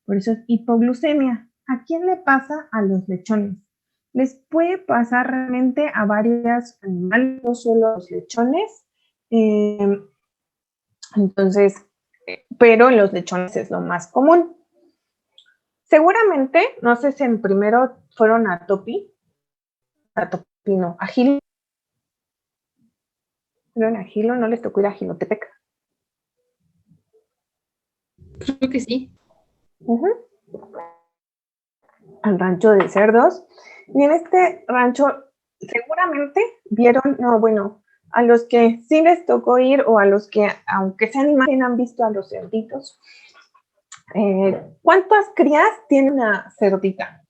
Por eso es hipoglucemia. ¿A quién le pasa? A los lechones. Les puede pasar realmente a varios animales, no solo a los lechones. Entonces, pero en los lechones es lo más común. Seguramente, no sé si en primero fueron a Topi no, a Gilo. ¿Fueron a Gilo? ¿No les tocó ir a Gilotepec? Creo que sí. Al rancho de cerdos. Y en este rancho seguramente vieron, no, bueno, a los que sí les tocó ir o a los que, aunque sean imagen, han visto a los cerditos. ¿Cuántas crías tiene una cerdita?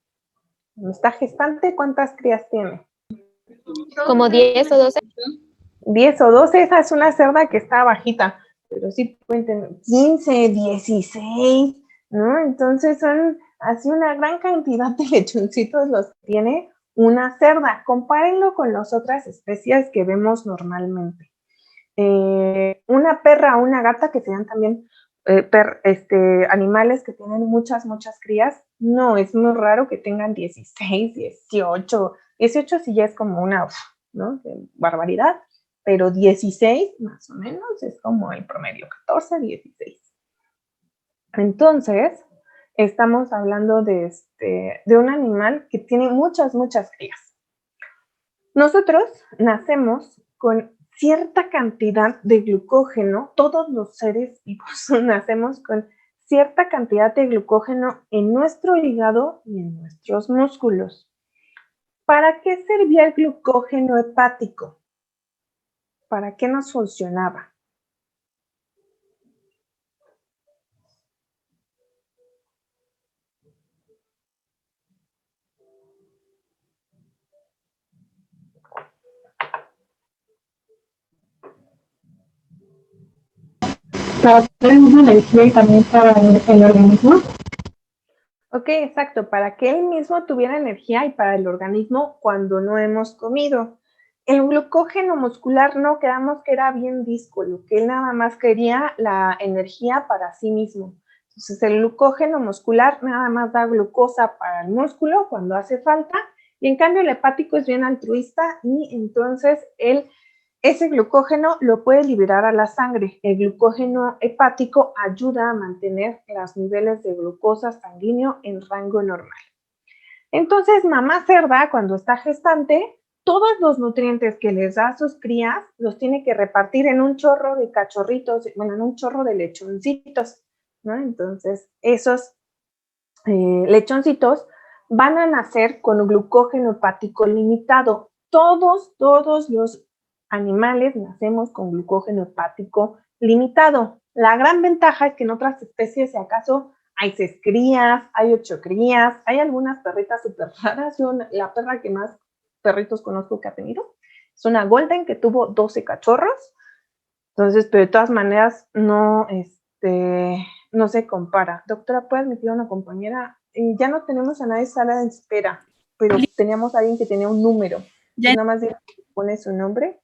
Cuando está gestante, ¿cuántas crías tiene? Como 10 o 12. 10 o 12, esa es una cerda que está bajita, pero sí pueden tener 15, 16, ¿no? Entonces son así una gran cantidad de lechoncitos los que tiene una cerda. Compárenlo con las otras especies que vemos normalmente. Una perra o una gata, que sean también animales que tienen muchas crías, no, es muy raro que tengan 16, 18. 18 sí ya es como una, ¿no? Barbaridad, pero 16 más o menos es como el promedio, 14, 16. Entonces, estamos hablando de un animal que tiene muchas crías. Nosotros nacemos con cierta cantidad de glucógeno, todos los seres vivos nacemos con cierta cantidad de glucógeno en nuestro hígado y en nuestros músculos. ¿Para qué servía el glucógeno hepático? ¿Para qué nos funcionaba? Para tener una energía y también para el organismo. Ok, exacto, para que él mismo tuviera energía y para el organismo cuando no hemos comido. El glucógeno muscular no, quedamos que era bien díscolo, que él nada más quería la energía para sí mismo. Entonces el glucógeno muscular nada más da glucosa para el músculo cuando hace falta, y en cambio el hepático es bien altruista y entonces ese glucógeno lo puede liberar a la sangre. El glucógeno hepático ayuda a mantener los niveles de glucosa sanguíneo en rango normal. Entonces, mamá cerda, cuando está gestante, todos los nutrientes que les da a sus crías los tiene que repartir en un chorro de cachorritos, bueno, en un chorro de lechoncitos, ¿no? Entonces, esos lechoncitos van a nacer con glucógeno hepático limitado. Todos los animales nacemos con glucógeno hepático limitado. La gran ventaja es que en otras especies, si acaso, hay 6 crías, hay 8 crías, hay algunas perritas súper raras. Yo, la perra que más perritos conozco que ha tenido es una golden que tuvo 12 cachorros. Entonces, pero de todas maneras, no, no se compara. Doctora, ¿puede admitir a una compañera? Ya no tenemos a nadie en sala de espera, pero teníamos a alguien que tenía un número. Ya, Nada más pone su nombre.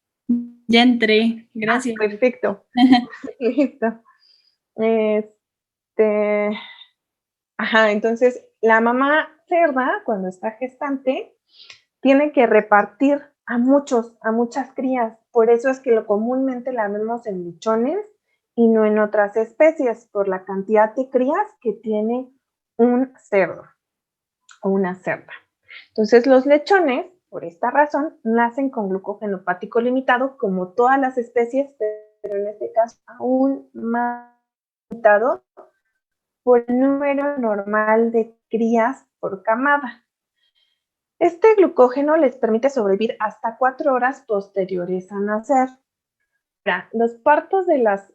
ya entré, gracias. Perfecto. Listo. Ajá, entonces la mamá cerda, cuando está gestante, tiene que repartir a muchas crías. Por eso es que lo comúnmente la vemos en lechones y no en otras especies, por la cantidad de crías que tiene un cerdo o una cerda. Entonces los lechones, por esta razón, nacen con glucógeno hepático limitado, como todas las especies, pero en este caso aún más limitado por el número normal de crías por camada. Este glucógeno les permite sobrevivir hasta 4 horas posteriores a nacer. Los partos de las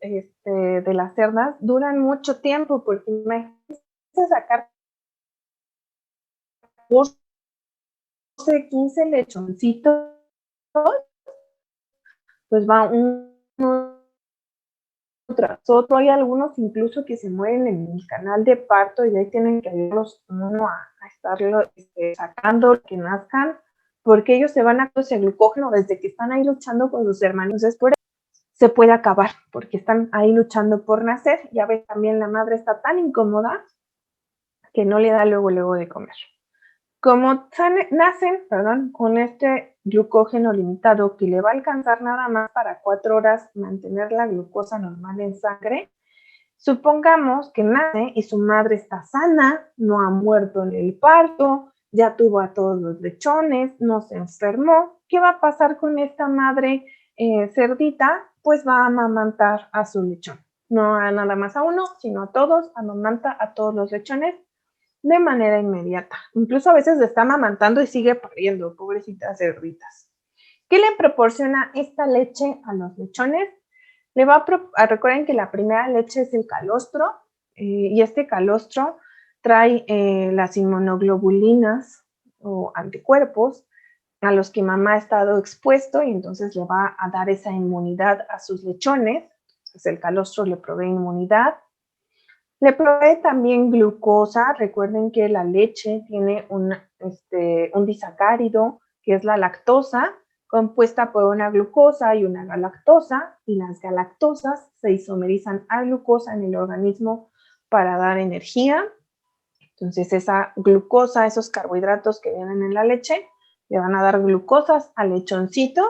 cerdas duran mucho tiempo, porque imagínense sacar 12, 15 lechoncitos, pues va uno tras otro. Hay algunos incluso que se mueren en el canal de parto y ahí tienen que ayudarlos uno a estarlo sacando, que nazcan, porque ellos se van a ese glucógeno desde que están ahí luchando con sus hermanos. Entonces, por eso se puede acabar, porque están ahí luchando por nacer. Ya ves, también la madre está tan incómoda que no le da luego de comer. Como nacen, con este glucógeno limitado que le va a alcanzar nada más para 4 horas mantener la glucosa normal en sangre, supongamos que nace y su madre está sana, no ha muerto en el parto, ya tuvo a todos los lechones, no se enfermó. ¿Qué va a pasar con esta madre cerdita? Pues va a amamantar a su lechón. No a nada más a uno, sino a todos, amamanta a todos los lechones de manera inmediata. Incluso a veces está amamantando y sigue pariendo, pobrecitas cerditas. ¿Qué le proporciona esta leche a los lechones? Le va recuerden que la primera leche es el calostro, y este calostro trae las inmunoglobulinas o anticuerpos a los que mamá ha estado expuesto y entonces le va a dar esa inmunidad a sus lechones. Entonces el calostro le provee inmunidad. Le provee también glucosa. Recuerden que la leche tiene un disacárido, que es la lactosa, compuesta por una glucosa y una galactosa, y las galactosas se isomerizan a glucosa en el organismo para dar energía. Entonces esa glucosa, esos carbohidratos que vienen en la leche, le van a dar glucosas al lechoncito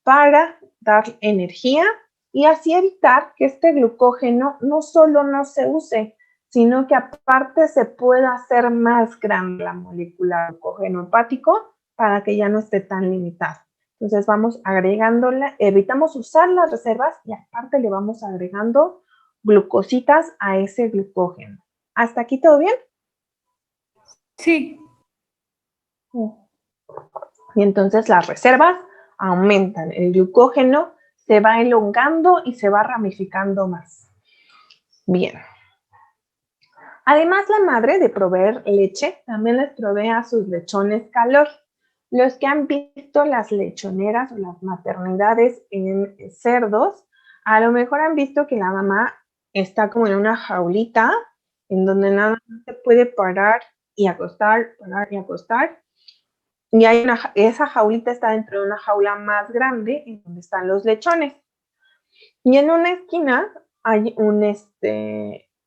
para dar energía y así evitar que este glucógeno no solo no se use, sino que aparte se pueda hacer más grande la molécula de glucógeno hepático para que ya no esté tan limitado. Entonces vamos agregándole, evitamos usar las reservas y aparte le vamos agregando glucositas a ese glucógeno. ¿Hasta aquí todo bien? Sí. Y entonces las reservas aumentan, el glucógeno se va elongando y se va ramificando más. Bien. Además, la madre de proveer leche también les provee a sus lechones calor. Los que han visto las lechoneras o las maternidades en cerdos, a lo mejor han visto que la mamá está como en una jaulita en donde nada más se puede parar y acostar, parar y acostar. Y hay esa jaulita está dentro de una jaula más grande en donde están los lechones. Y en una esquina hay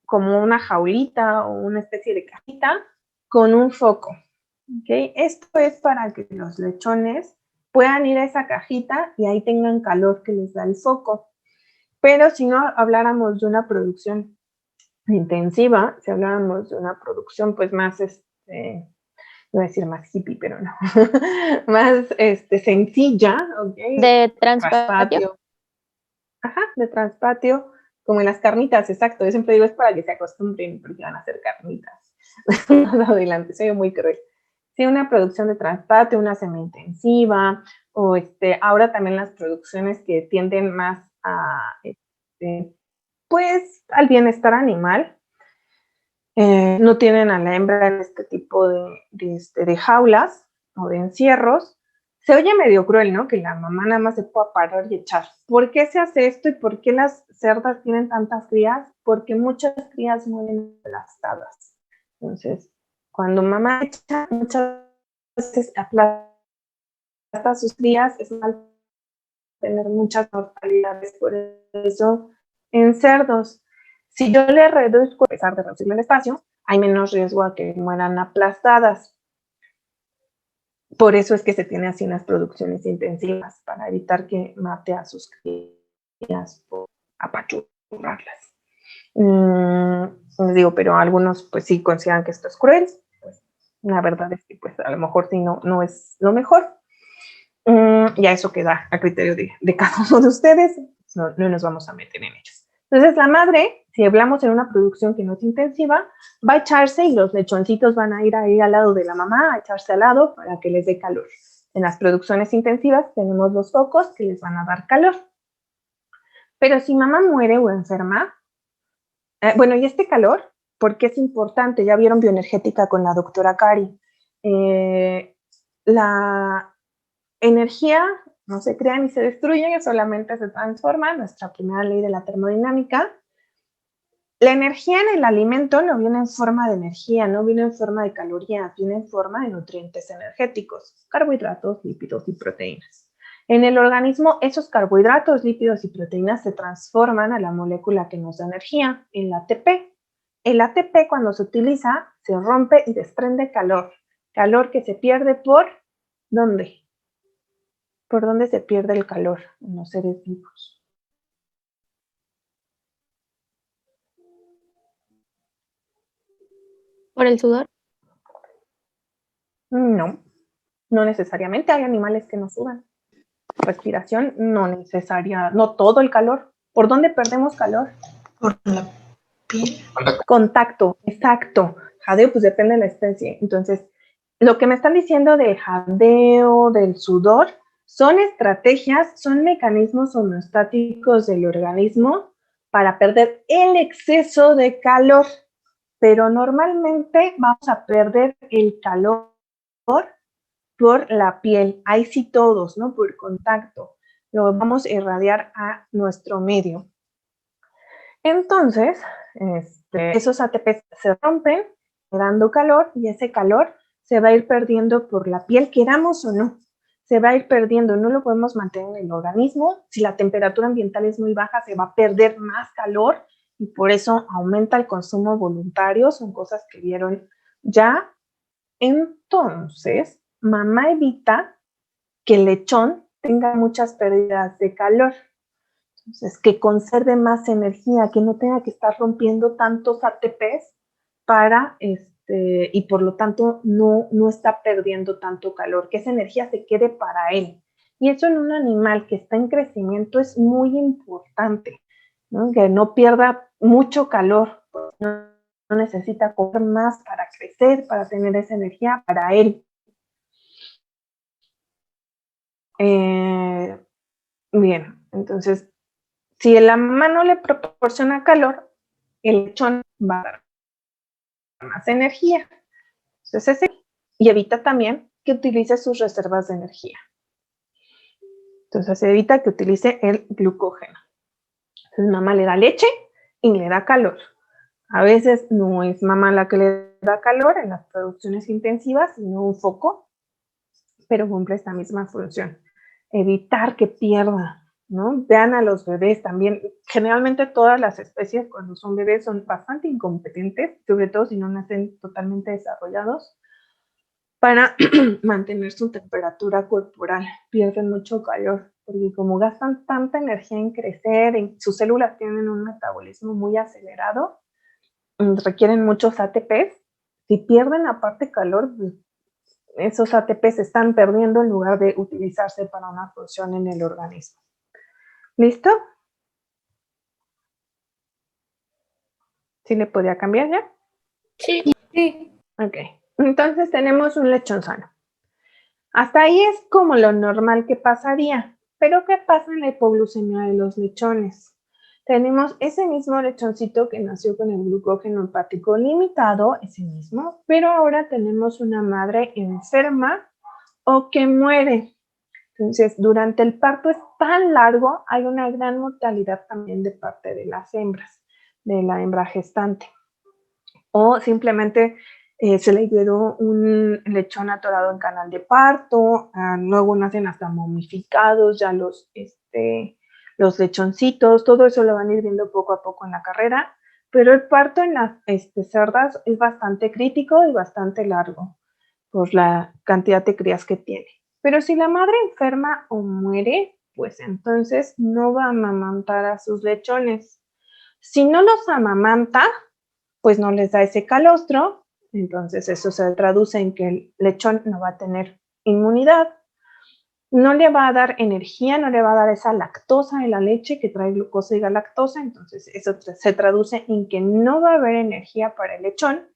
como una jaulita o una especie de cajita con un foco. ¿Okay? Esto es para que los lechones puedan ir a esa cajita y ahí tengan calor que les da el foco. Pero si no habláramos de una producción intensiva, si habláramos de una producción pues más, iba a decir más hippie, pero no, más sencilla, ¿ok? De transpatio. Ajá, de transpatio, como en las carnitas, exacto. Yo siempre digo es para que se acostumbren porque van a hacer carnitas. Más adelante, soy muy cruel. Sí, una producción de transpatio, una semi-intensiva, o ahora también las producciones que tienden más a, pues, al bienestar animal. No tienen a la hembra en este tipo de jaulas o de encierros. Se oye medio cruel, ¿no? Que la mamá nada más se pueda parar y echar. ¿Por qué se hace esto y por qué las cerdas tienen tantas crías? Porque muchas crías mueren aplastadas. Entonces, cuando mamá echa, muchas veces aplasta a sus crías, es mal tener muchas mortalidades. Por eso, en cerdos, si yo le reduzco, a pesar de reducirle el espacio, hay menos riesgo a que mueran aplastadas. Por eso es que se tiene así unas producciones intensivas, para evitar que mate a sus crías por apachurrarlas. Les digo, pero algunos pues sí consideran que esto es cruel. Pues, la verdad es que pues a lo mejor sí no es lo mejor. Ya eso queda a criterio de cada uno de ustedes. No nos vamos a meter en ellos. Entonces la madre, si hablamos en una producción que no es intensiva, va a echarse y los lechoncitos van a ir ahí al lado de la mamá, a echarse al lado para que les dé calor. En las producciones intensivas tenemos los focos que les van a dar calor. Pero si mamá muere o enferma, bueno, y este calor, ¿por qué es importante? Ya vieron bioenergética con la doctora Cari. La energía no se crea ni se destruye, solamente se transforma, nuestra primera ley de la termodinámica. La energía en el alimento no viene en forma de energía, no viene en forma de calorías, viene en forma de nutrientes energéticos, carbohidratos, lípidos y proteínas. En el organismo, esos carbohidratos, lípidos y proteínas se transforman a la molécula que nos da energía, en la ATP. el ATP cuando se utiliza se rompe y desprende calor. Calor que se pierde ¿por dónde? ¿Por dónde se pierde el calor en los seres vivos? ¿Por el sudor? No, no necesariamente. Hay animales que no sudan. Respiración no necesaria, no todo el calor. ¿Por dónde perdemos calor? Por la piel. Contacto, exacto. Jadeo, pues depende de la especie. Entonces, lo que me están diciendo del jadeo, del sudor, son estrategias, son mecanismos homeostáticos del organismo para perder el exceso de calor. Pero normalmente vamos a perder el calor por la piel. Ahí sí todos, ¿no? Por contacto. Lo vamos a irradiar a nuestro medio. Entonces, esos ATP se rompen, dando calor, y ese calor se va a ir perdiendo por la piel, queramos o no. Se va a ir perdiendo, no lo podemos mantener en el organismo. Si la temperatura ambiental es muy baja, se va a perder más calor y por eso aumenta el consumo voluntario. Son cosas que vieron ya. Entonces, mamá evita que el lechón tenga muchas pérdidas de calor. Entonces, que conserve más energía, que no tenga que estar rompiendo tantos ATPs para, y por lo tanto no está perdiendo tanto calor, que esa energía se quede para él. Y eso en un animal que está en crecimiento es muy importante, ¿no? Que no pierda mucho calor, no necesita comer más para crecer, para tener esa energía para él. Bien, entonces, si la mamá no le proporciona calor, el lechón va a dar más energía. Entonces, y evita también que utilice sus reservas de energía. Entonces, evita que utilice el glucógeno. Entonces, mamá le da leche y le da calor. A veces no es mamá la que le da calor en las producciones intensivas, sino un foco, pero cumple esta misma función. Evitar que pierda, ¿no? Vean a los bebés también. Generalmente todas las especies cuando son bebés son bastante incompetentes, sobre todo si no nacen totalmente desarrollados, para mantener su temperatura corporal. Pierden mucho calor, porque como gastan tanta energía en crecer, sus células tienen un metabolismo muy acelerado, requieren muchos ATPs. Si pierden aparte calor, esos ATP se están perdiendo en lugar de utilizarse para una función en el organismo. ¿Listo? ¿Sí le podía cambiar ya? Sí. Ok. Entonces tenemos un lechón sano. Hasta ahí es como lo normal que pasaría. Pero ¿qué pasa en la hipoglucemia de los lechones? Tenemos ese mismo lechoncito que nació con el glucógeno hepático limitado, ese mismo, pero ahora tenemos una madre enferma o que muere. Entonces, durante el parto es tan largo, hay una gran mortalidad también de parte de las hembras, de la hembra gestante. O simplemente se le quedó un lechón atorado en canal de parto, luego nacen hasta momificados ya los lechoncitos, todo eso lo van a ir viendo poco a poco en la carrera, pero el parto en las cerdas es bastante crítico y bastante largo por la cantidad de crías que tiene. Pero si la madre enferma o muere, pues entonces no va a amamantar a sus lechones. Si no los amamanta, pues no les da ese calostro, entonces eso se traduce en que el lechón no va a tener inmunidad, no le va a dar energía, no le va a dar esa lactosa en la leche que trae glucosa y galactosa, entonces eso se traduce en que no va a haber energía para el lechón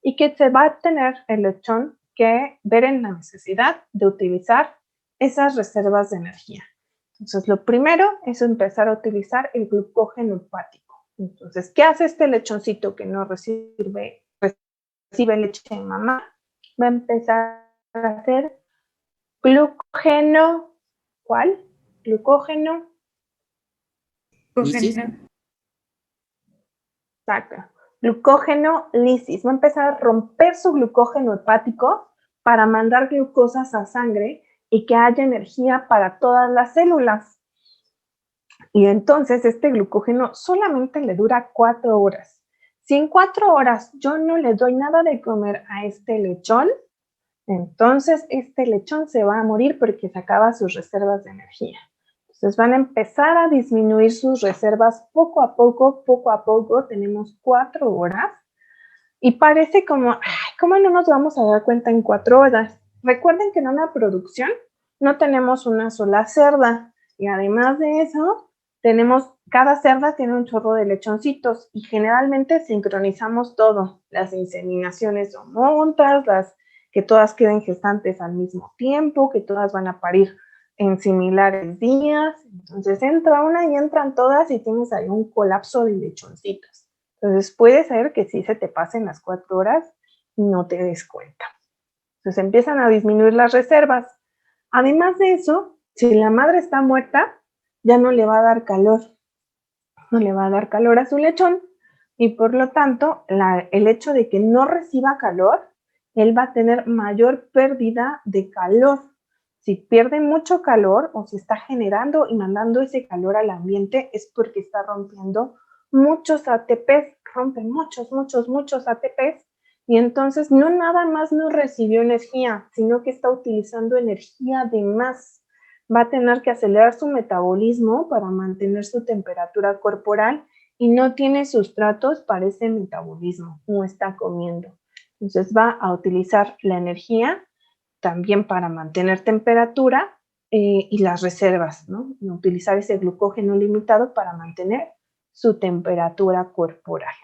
y que se va a tener el lechón que ver en la necesidad de utilizar esas reservas de energía. Entonces, lo primero es empezar a utilizar el glucógeno hepático. Entonces, ¿qué hace este lechoncito que no recibe leche de mamá? Va a empezar a hacer glucógeno. ¿Cuál? Glucógeno. Exacto. Glucógeno lisis. Va a empezar a romper su glucógeno hepático para mandar glucosas a sangre y que haya energía para todas las células. Y entonces este glucógeno solamente le dura 4 horas. Si en 4 horas yo no le doy nada de comer a este lechón, entonces este lechón se va a morir porque se acaba sus reservas de energía. Entonces van a empezar a disminuir sus reservas poco a poco. Tenemos 4 horas y parece como, ay, ¿cómo no nos vamos a dar cuenta en 4 horas? Recuerden que en una producción no tenemos una sola cerda y además de eso, cada cerda tiene un chorro de lechoncitos y generalmente sincronizamos todo. Las inseminaciones son juntas, que todas queden gestantes al mismo tiempo, que todas van a parir en similares días. Entonces entra una y entran todas y tienes ahí un colapso de lechoncitos. Entonces puede ser que sí se te pasen las 4 horas y no te des cuenta. Entonces empiezan a disminuir las reservas. Además de eso, si la madre está muerta, ya no le va a dar calor. No le va a dar calor a su lechón y por lo tanto el hecho de que no reciba calor, él va a tener mayor pérdida de calor. Si pierde mucho calor o si está generando y mandando ese calor al ambiente es porque está rompiendo muchos ATPs, rompe muchos ATPs y entonces no nada más no recibió energía, sino que está utilizando energía de más. Va a tener que acelerar su metabolismo para mantener su temperatura corporal y no tiene sustratos para ese metabolismo, no está comiendo. Entonces va a utilizar la energía también para mantener temperatura y las reservas, ¿no? Utilizar ese glucógeno limitado para mantener su temperatura corporal.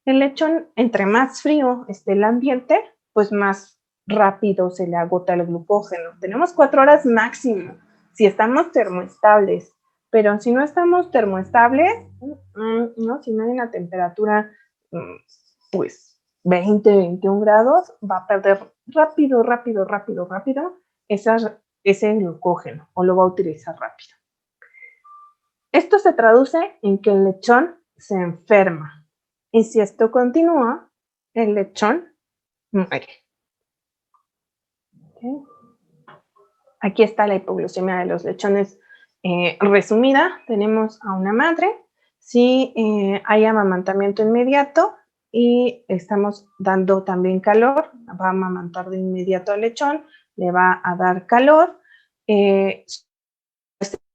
El lechón, entre más frío esté el ambiente, pues más rápido se le agota el glucógeno. Tenemos 4 horas máximo si estamos termoestables, pero si no estamos termoestables, ¿no? Si no hay una temperatura, pues 20, 21 grados, va a perder rápido ese glucógeno o lo va a utilizar rápido. Esto se traduce en que el lechón se enferma. Y si esto continúa, el lechón muere. ¿Okay? Aquí está la hipoglucemia de los lechones resumida. Tenemos a una madre. Si hay amamantamiento inmediato y estamos dando también calor, va a amamantar de inmediato al lechón, le va a dar calor,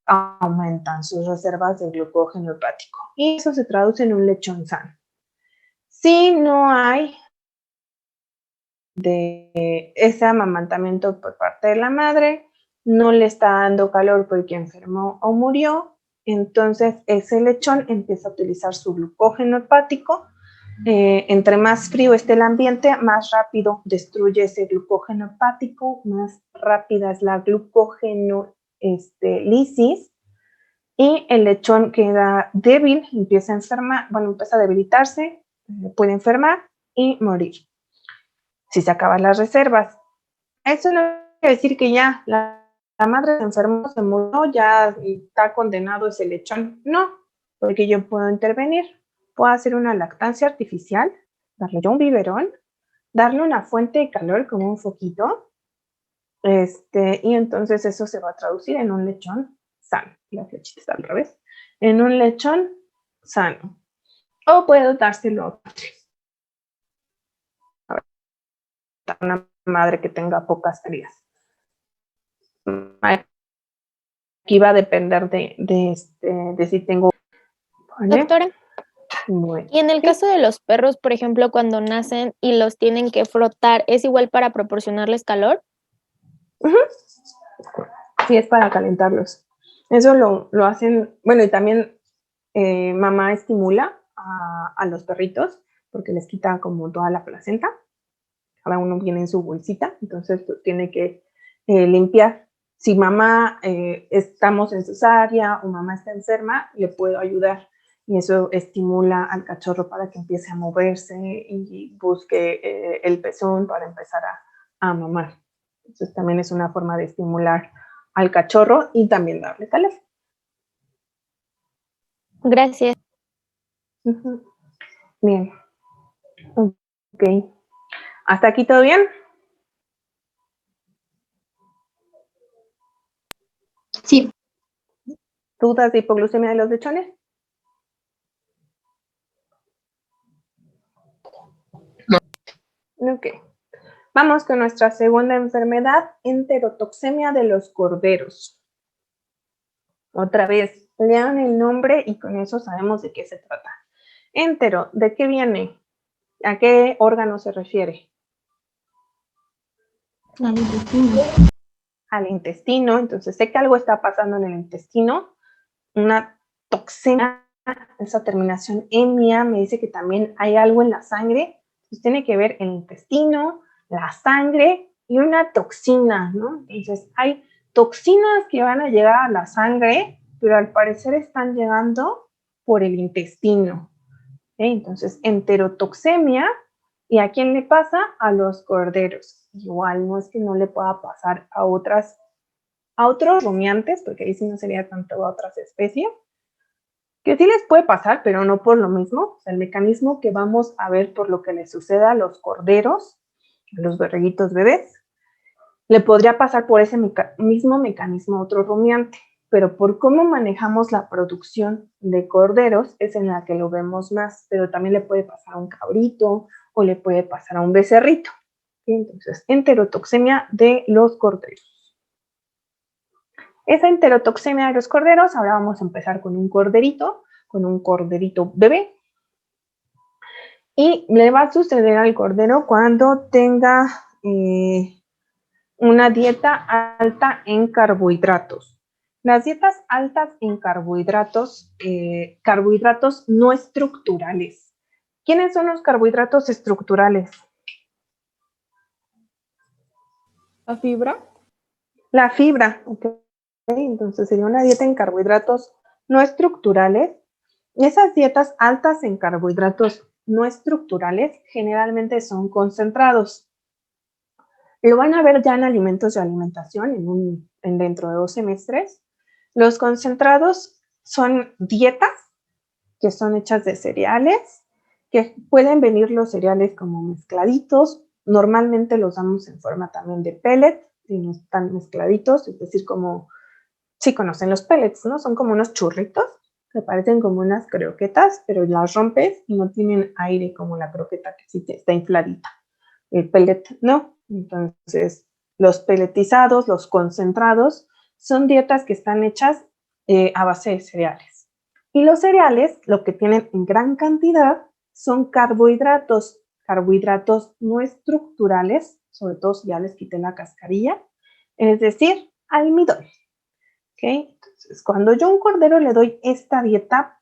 aumentan sus reservas de glucógeno hepático. Y eso se traduce en un lechón sano. Si no hay de ese amamantamiento por parte de la madre, no le está dando calor porque enfermó o murió, entonces ese lechón empieza a utilizar su glucógeno hepático. Entre más frío esté el ambiente, más rápido destruye ese glucógeno hepático, más rápida es la glucógeno lisis y el lechón queda débil, empieza a debilitarse, puede enfermar y morir si se acaban las reservas. Eso no quiere decir que ya la madre se enfermó, se murió, ya está condenado ese lechón. No, porque yo puedo intervenir. Puedo hacer una lactancia artificial, darle yo un biberón, darle una fuente de calor como un foquito, y entonces eso se va a traducir en un lechón sano. La flechita está al revés. En un lechón sano. O puedo dárselo a una madre que tenga pocas crías. Aquí va a depender de si tengo... ¿Vale? Doctora, Bueno, y en el sí. caso de los perros, por ejemplo, cuando nacen y los tienen que frotar, ¿es igual para proporcionarles calor? Sí, es para calentarlos. Eso lo hacen, bueno, y también mamá estimula a los perritos porque les quita como toda la placenta. Cada uno viene en su bolsita, entonces tiene que limpiar. Si mamá estamos en cesárea o mamá está enferma, le puedo ayudar y eso estimula al cachorro para que empiece a moverse y busque el pezón para empezar a mamar. Entonces también es una forma de estimular al cachorro y también darle calor. Gracias. Bien. Ok. ¿Hasta aquí todo bien? Sí. ¿Dudas de hipoglucemia de los lechones? Ok. Vamos con nuestra segunda enfermedad, enterotoxemia de los corderos. Otra vez, lean el nombre y con eso sabemos de qué se trata. Entero, ¿de qué viene? ¿A qué órgano se refiere? Al intestino. Al intestino. Entonces, sé que algo está pasando en el intestino. Una toxemia, esa terminación emia, me dice que también hay algo en la sangre. Pues tiene que ver el intestino, la sangre y una toxina, ¿no? Entonces, hay toxinas que van a llegar a la sangre, pero al parecer están llegando por el intestino. Entonces, enterotoxemia, ¿y a quién le pasa? A los corderos. Igual no es que no le pueda pasar a otros rumiantes, porque ahí sí no sería tanto a otras especies, que sí les puede pasar, pero no por lo mismo. O sea, el mecanismo que vamos a ver por lo que le sucede a los corderos, a los borreguitos bebés, le podría pasar por ese mismo mecanismo a otro rumiante, pero por cómo manejamos la producción de corderos es en la que lo vemos más, pero también le puede pasar a un cabrito o le puede pasar a un becerrito. Entonces, enterotoxemia de los corderos. Esa enterotoxemia de los corderos, ahora vamos a empezar con un corderito bebé. Y le va a suceder al cordero cuando tenga una dieta alta en carbohidratos. Las dietas altas en carbohidratos, carbohidratos no estructurales. ¿Quiénes son los carbohidratos estructurales? ¿La fibra? La fibra, ok. Entonces sería una dieta en carbohidratos no estructurales. Esas dietas altas en carbohidratos no estructurales generalmente son concentrados. Lo van a ver ya en alimentos de alimentación dentro de 2 semestres. Los concentrados son dietas que son hechas de cereales, que pueden venir los cereales como mezcladitos. Normalmente los damos en forma también de pellet, si no están mezcladitos, es decir, como, sí conocen los pellets, ¿no? Son como unos churritos, que parecen como unas croquetas, pero las rompes y no tienen aire como la croqueta que sí está infladita. El pellet no. Entonces, los pelletizados, los concentrados, son dietas que están hechas a base de cereales. Y los cereales, lo que tienen en gran cantidad, son carbohidratos, carbohidratos no estructurales, sobre todo si ya les quité la cascarilla, es decir, almidón. ¿Okay? Entonces, cuando yo a un cordero le doy esta dieta,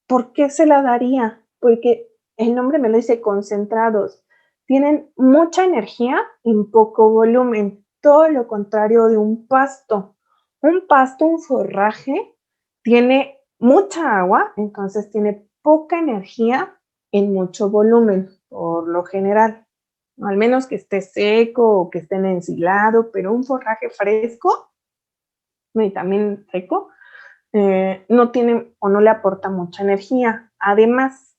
¿por qué se la daría? Porque el nombre me lo dice, concentrados. Tienen mucha energía en poco volumen, todo lo contrario de un pasto. Un pasto, un forraje, tiene mucha agua, entonces tiene poca energía en mucho volumen, por lo general. Al menos que esté seco o que esté ensilado, pero un forraje fresco, y también seco, no tiene o no le aporta mucha energía. Además,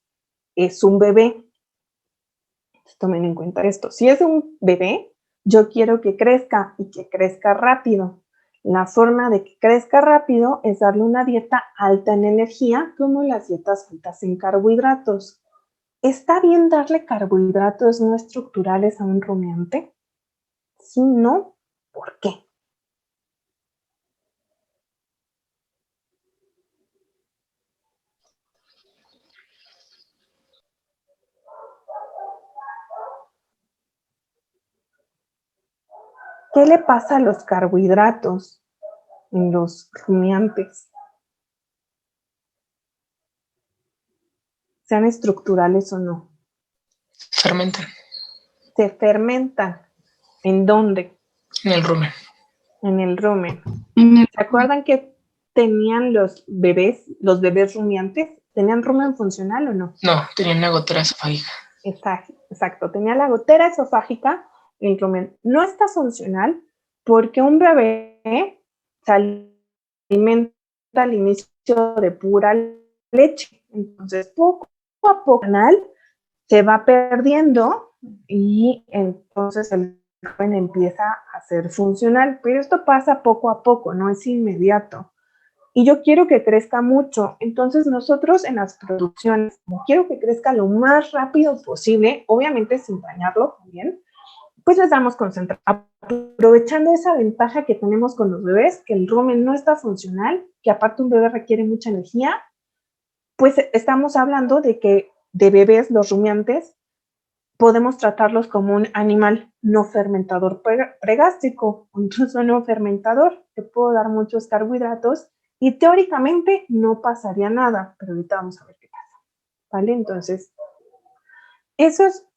es un bebé. Entonces, tomen en cuenta esto. Si es un bebé, yo quiero que crezca y que crezca rápido. La forma de que crezca rápido es darle una dieta alta en energía, como las dietas altas en carbohidratos. ¿Está bien darle carbohidratos no estructurales a un rumiante? Si no, ¿por qué? ¿Qué le pasa a los carbohidratos en los rumiantes? Sean estructurales o no. Fermentan. Se fermentan. ¿En dónde? En el rumen. En el rumen. En el ¿Se acuerdan que tenían los bebés rumiantes? ¿Tenían rumen funcional o no? No, tenían una gotera esofágica. Exacto. Tenía la gotera esofágica, el rumen. No está funcional porque un bebé se alimenta al inicio de pura leche. Entonces, poco a poco, el canal se va perdiendo y entonces el rumen empieza a ser funcional. Pero esto pasa poco a poco, no es inmediato. y yo quiero que crezca mucho. Entonces nosotros en las producciones, como quiero que crezca lo más rápido posible, obviamente sin dañarlo también, pues les damos concentrado, aprovechando esa ventaja que tenemos con los bebés, que el rumen no está funcional, que aparte un bebé requiere mucha energía, pues estamos hablando de que de bebés, los rumiantes, podemos tratarlos como un animal no fermentador pregástrico, incluso no fermentador. Te puedo dar muchos carbohidratos y teóricamente no pasaría nada, pero ahorita vamos a ver qué pasa, ¿vale? Entonces, esos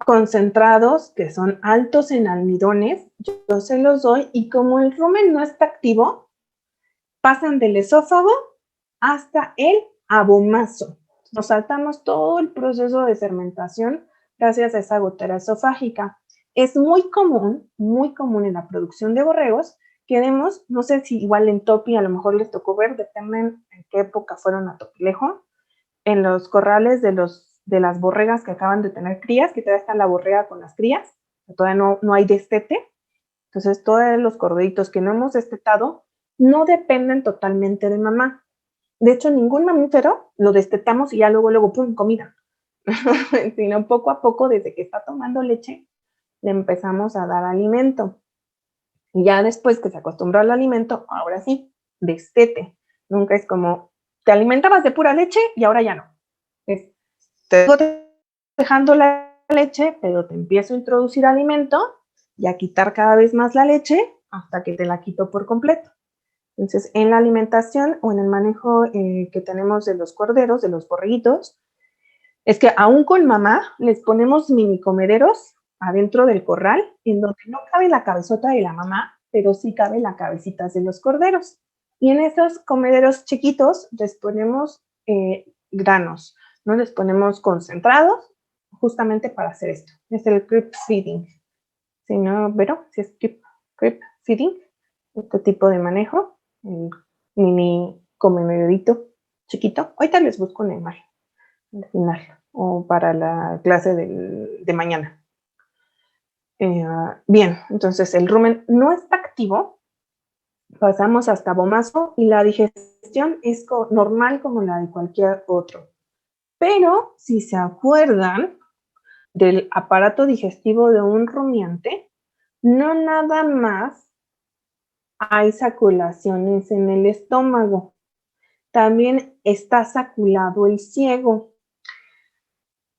concentrados que son altos en almidones, yo se los doy y como el rumen no está activo, pasan del esófago hasta el abomazo. Nos saltamos todo el proceso de fermentación gracias a esa gotera esofágica. Es muy común en la producción de borregos que vemos, no sé si igual en Topi a lo mejor les tocó ver, depende en qué época fueron a Topilejo, en los corrales de las borregas que acaban de tener crías, que todavía está la borrega con las crías, todavía no hay destete. Entonces, todos los corderitos que no hemos destetado no dependen totalmente de mamá. De hecho, ningún mamífero lo destetamos y ya luego, ¡pum!, comida. Sino poco a poco, desde que está tomando leche, le empezamos a dar alimento. Y ya después que se acostumbró al alimento, ahora sí, destete. Nunca es como, te alimentabas de pura leche y ahora ya no. Te sigo dejando la leche, pero te empiezo a introducir alimento y a quitar cada vez más la leche hasta que te la quito por completo. Entonces, en la alimentación o en el manejo que tenemos de los corderos, de los borreguitos, es que aún con mamá les ponemos mini comederos adentro del corral, en donde no cabe la cabezota de la mamá, pero sí cabe la cabecita de los corderos. Y en esos comederos chiquitos les ponemos granos, ¿no? Les ponemos concentrados justamente para hacer esto. Es el creep feeding. Si no, pero si es creep feeding, este tipo de manejo, el mini comederito chiquito. Ahorita les busco una imagen al final o para la clase de mañana. Bien, entonces el rumen no está activo, pasamos hasta abomazo y la digestión es normal como la de cualquier otro. Pero si se acuerdan del aparato digestivo de un rumiante, no nada más hay saculaciones en el estómago, también está saculado el ciego.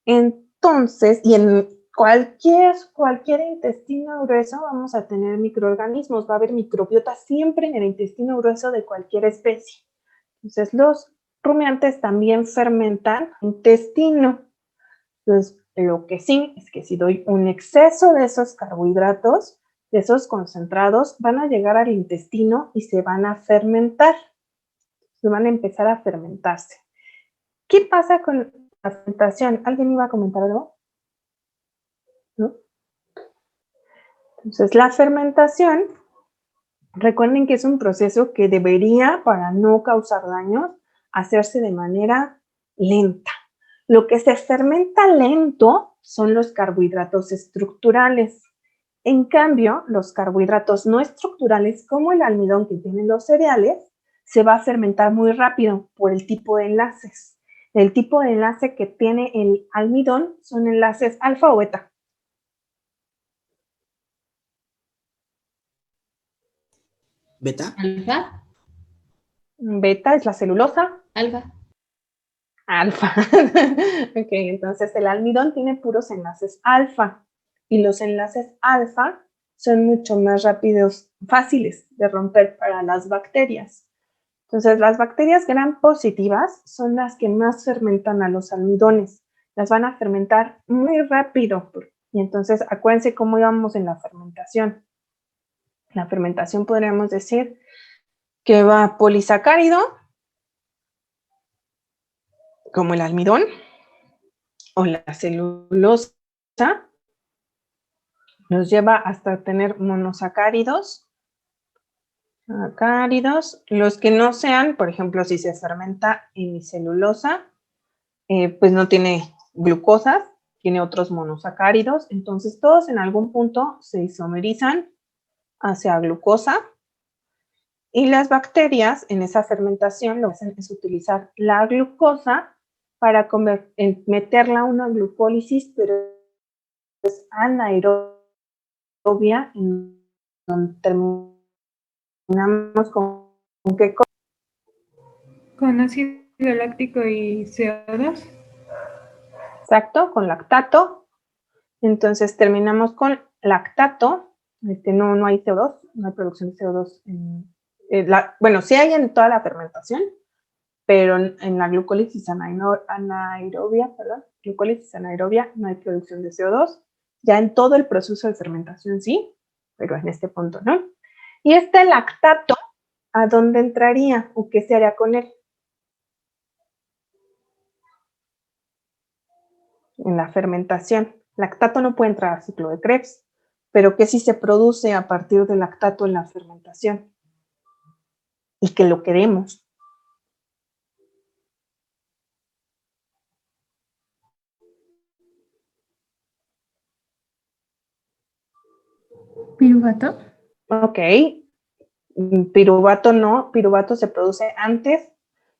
Entonces, y en cualquier intestino grueso vamos a tener microorganismos, va a haber microbiota siempre en el intestino grueso de cualquier especie. Entonces, los rumiantes también fermentan intestino. Entonces, lo que sí es que si doy un exceso de esos carbohidratos, de esos concentrados, van a llegar al intestino y se van a fermentar. Se van a empezar a fermentarse. ¿Qué pasa con la fermentación? ¿Alguien iba a comentar algo? ¿No? Entonces, la fermentación, recuerden que es un proceso que debería, para no causar daños, hacerse de manera lenta. Lo que se fermenta lento son los carbohidratos estructurales. En cambio, los carbohidratos no estructurales, como el almidón que tienen los cereales, se va a fermentar muy rápido por el tipo de enlaces. El tipo de enlace que tiene el almidón son enlaces alfa o beta. ¿Beta? ¿Alfa? Beta es la celulosa. ¿Alfa? Alfa. Ok, entonces el almidón tiene puros enlaces alfa y los enlaces alfa son mucho más rápidos, fáciles de romper para las bacterias. Entonces, las bacterias gram positivas son las que más fermentan a los almidones. Las van a fermentar muy rápido. Y entonces, acuérdense cómo íbamos en la fermentación. La fermentación podríamos decir que va polisacárido, como el almidón, o la celulosa, nos lleva hasta tener monosacáridos, los que no sean, por ejemplo, si se fermenta hemicelulosa, pues no tiene glucosas, tiene otros monosacáridos, entonces todos en algún punto se isomerizan hacia glucosa Y las bacterias en esa fermentación lo que hacen es utilizar la glucosa para meterla a una glucólisis, pero es anaerobia, en donde terminamos con qué cosa. Con ácido láctico y CO2. Exacto, con lactato. Entonces terminamos con lactato. No hay CO2, no hay producción de CO2. Bueno, sí hay en toda la fermentación, pero en la glucólisis anaerobia, glucólisis anaerobia no hay producción de CO2. Ya en todo el proceso de fermentación sí, pero en este punto no. Y este lactato, ¿a dónde entraría o qué se haría con él? En la fermentación. Lactato no puede entrar al ciclo de Krebs, pero ¿qué sí se produce a partir del lactato en la fermentación? Y que lo queremos. ¿Piruvato? Ok. Piruvato no, piruvato se produce antes.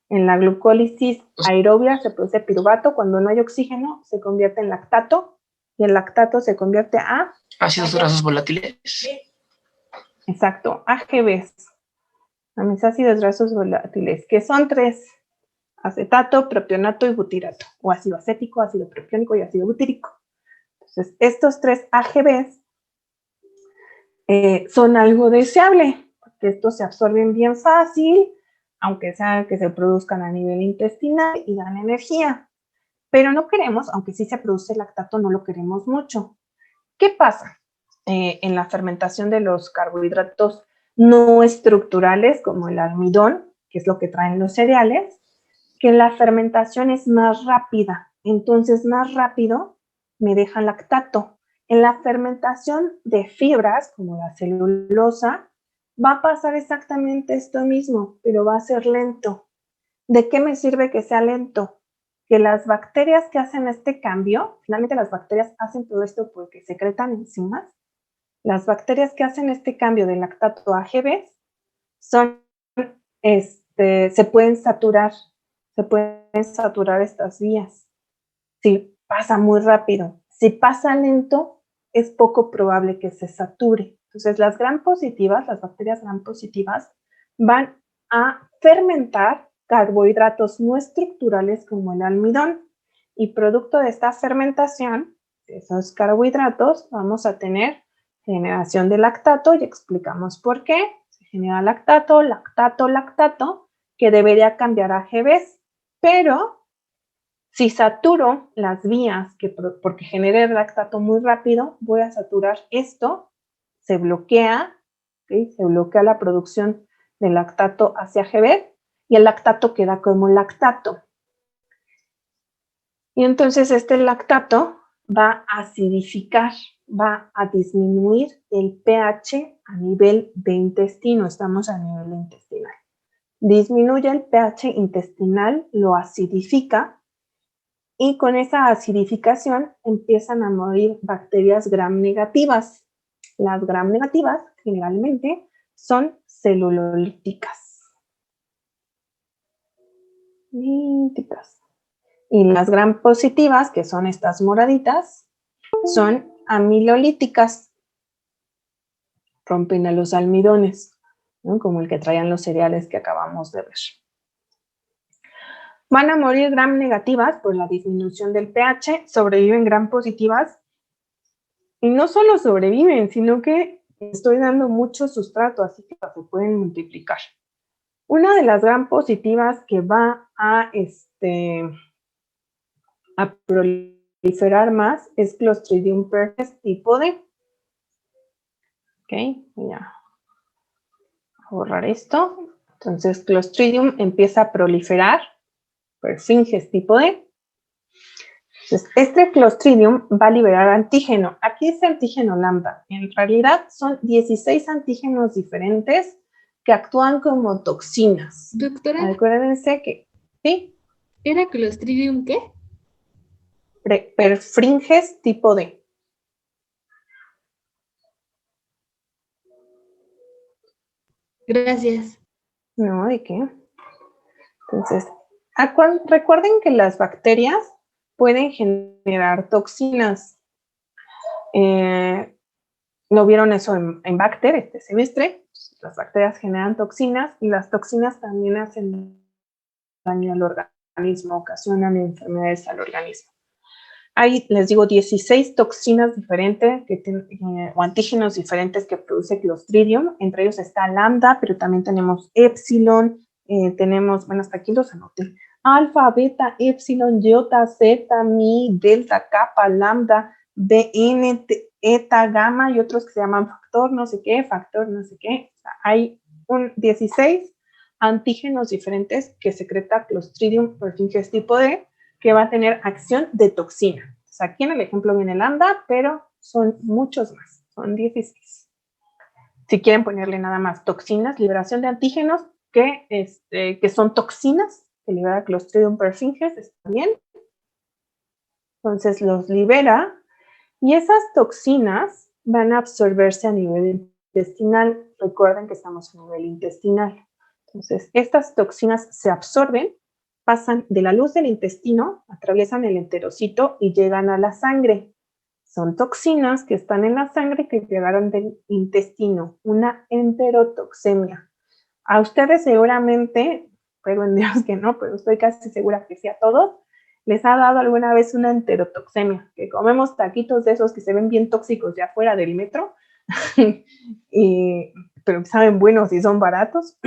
En la glucólisis aerobia se produce piruvato. Cuando no hay oxígeno, se convierte en lactato y el lactato se convierte a Ácidos grasos volátiles. exacto, AGVs, aminoácidos grasos volátiles, que son 3: acetato, propionato y butirato, o ácido acético, ácido propiónico y ácido butírico. Entonces, estos 3 AGVs son algo deseable, porque estos se absorben bien fácil, aunque sea que se produzcan a nivel intestinal y dan energía. Pero no queremos, aunque sí se produce lactato, no lo queremos mucho. ¿Qué pasa? En la fermentación de los carbohidratos no estructurales, como el almidón, que es lo que traen los cereales, que la fermentación es más rápida. Entonces, más rápido me deja lactato. En la fermentación de fibras, como la celulosa, va a pasar exactamente esto mismo, pero va a ser lento. ¿De qué me sirve que sea lento? Que las bacterias que hacen este cambio, finalmente las bacterias hacen todo esto porque secretan enzimas, las bacterias que hacen este cambio de lactato a AGV se pueden saturar estas vías. Si pasa muy rápido, si pasa lento, es poco probable que se sature. Entonces, las bacterias gram positivas, van a fermentar carbohidratos no estructurales como el almidón. Y producto de esta fermentación, de esos carbohidratos, vamos a tener generación de lactato, y explicamos por qué. Se genera lactato, que debería cambiar a AGVs, pero si saturo las vías, porque genere el lactato muy rápido, voy a saturar esto, se bloquea, ¿sí? Se bloquea la producción de lactato hacia AGV y el lactato queda como lactato. Y entonces este lactato va a acidificar, va a disminuir el pH a nivel de intestino, estamos a nivel intestinal. Disminuye el pH intestinal, lo acidifica, y con esa acidificación empiezan a morir bacterias gram negativas. Las gram negativas generalmente son celulolíticas. Y las gram positivas, que son estas moraditas, son amilolíticas. Rompen a los almidones, ¿no? Como el que traían los cereales que acabamos de ver. Van a morir gram negativas por la disminución del pH, sobreviven gram positivas, y no solo sobreviven, sino que estoy dando mucho sustrato, así que se pueden multiplicar. Una de las gram positivas que va a proliferar más es Clostridium perfringens tipo D. Ok, voy a borrar esto. Entonces, Clostridium empieza a proliferar, perfringens tipo D. Entonces, este Clostridium va a liberar antígeno. Aquí dice antígeno lambda. En realidad son 16 antígenos diferentes que actúan como toxinas. Doctora, Acuérdense que, ¿sí? ¿era Clostridium qué? Perfringens tipo D. Gracias. No, ¿de qué? Entonces, recuerden que las bacterias pueden generar toxinas. ¿No vieron eso en Bacter este semestre? Las bacterias generan toxinas y las toxinas también hacen daño al organismo, ocasionan enfermedades al organismo. Hay, les digo, 16 toxinas diferentes o antígenos diferentes que produce Clostridium. Entre ellos está lambda, pero también tenemos epsilon, tenemos, bueno, hasta aquí los anoté. Alfa, beta, epsilon, iota, zeta, mi, delta, kappa, lambda, BN, eta, gamma y otros que se llaman factor no sé qué, factor no sé qué. O sea, hay 16 antígenos diferentes que secreta Clostridium perfringens tipo D, que va a tener acción de toxina. O sea, aquí en el ejemplo viene lambda, pero son muchos más, son 16. Si quieren ponerle nada más toxinas, liberación de antígenos que son toxinas, que libera Clostridium perfringens, está bien. Entonces los libera y esas toxinas van a absorberse a nivel intestinal. Recuerden que estamos a nivel intestinal. Entonces, estas toxinas se absorben, pasan de la luz del intestino, atraviesan el enterocito y llegan a la sangre. Son toxinas que están en la sangre que llegaron del intestino, una enterotoxemia. A ustedes seguramente, pero en Dios que no, pero estoy casi segura que sí a todos, les ha dado alguna vez una enterotoxemia, que comemos taquitos de esos que se ven bien tóxicos ya fuera del metro, pero saben buenos y son baratos.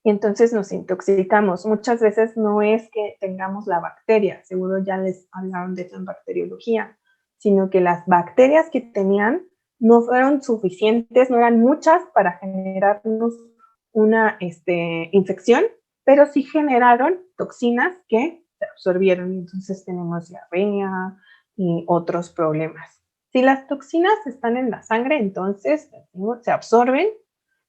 Y entonces nos intoxicamos. Muchas veces no es que tengamos la bacteria, seguro ya les hablaron de eso en bacteriología, sino que las bacterias que tenían no fueron suficientes, no eran muchas para generarnos una infección, pero sí generaron toxinas que se absorbieron. Entonces tenemos diarrea y otros problemas. Si las toxinas están en la sangre, entonces se absorben,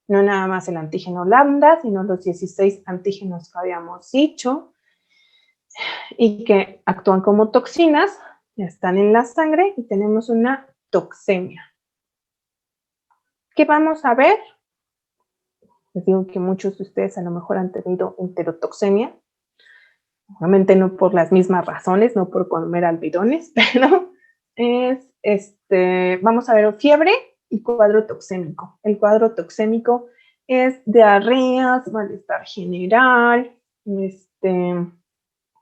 no nada más el antígeno lambda, sino los 16 antígenos que habíamos dicho, y que actúan como toxinas, están en la sangre y tenemos una toxemia. ¿Qué vamos a ver? Les digo que muchos de ustedes a lo mejor han tenido enterotoxemia, obviamente no por las mismas razones, no por comer almidones, pero vamos a ver fiebre y cuadro toxémico. El cuadro toxémico es diarreas, malestar general,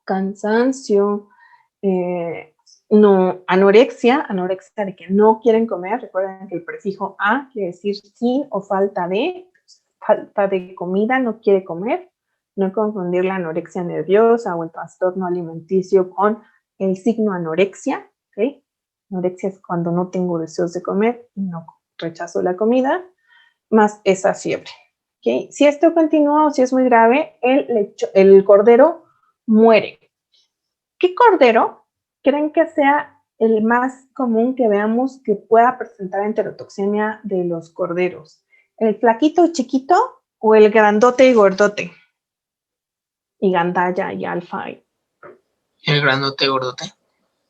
cansancio, anorexia de que no quieren comer. Recuerden que el prefijo a quiere decir sin o falta de comida, no quiere comer. No confundir la anorexia nerviosa o el trastorno alimenticio con el signo anorexia, ¿ok? Anorexia es cuando no tengo deseos de comer y no rechazo la comida, más esa fiebre, ¿ok? Si esto continúa o si es muy grave, el cordero muere. ¿Qué cordero creen que sea el más común que veamos que pueda presentar enterotoxemia de los corderos? ¿El flaquito y chiquito o el grandote y gordote? Y gandalla y alfa. El grandote gordote.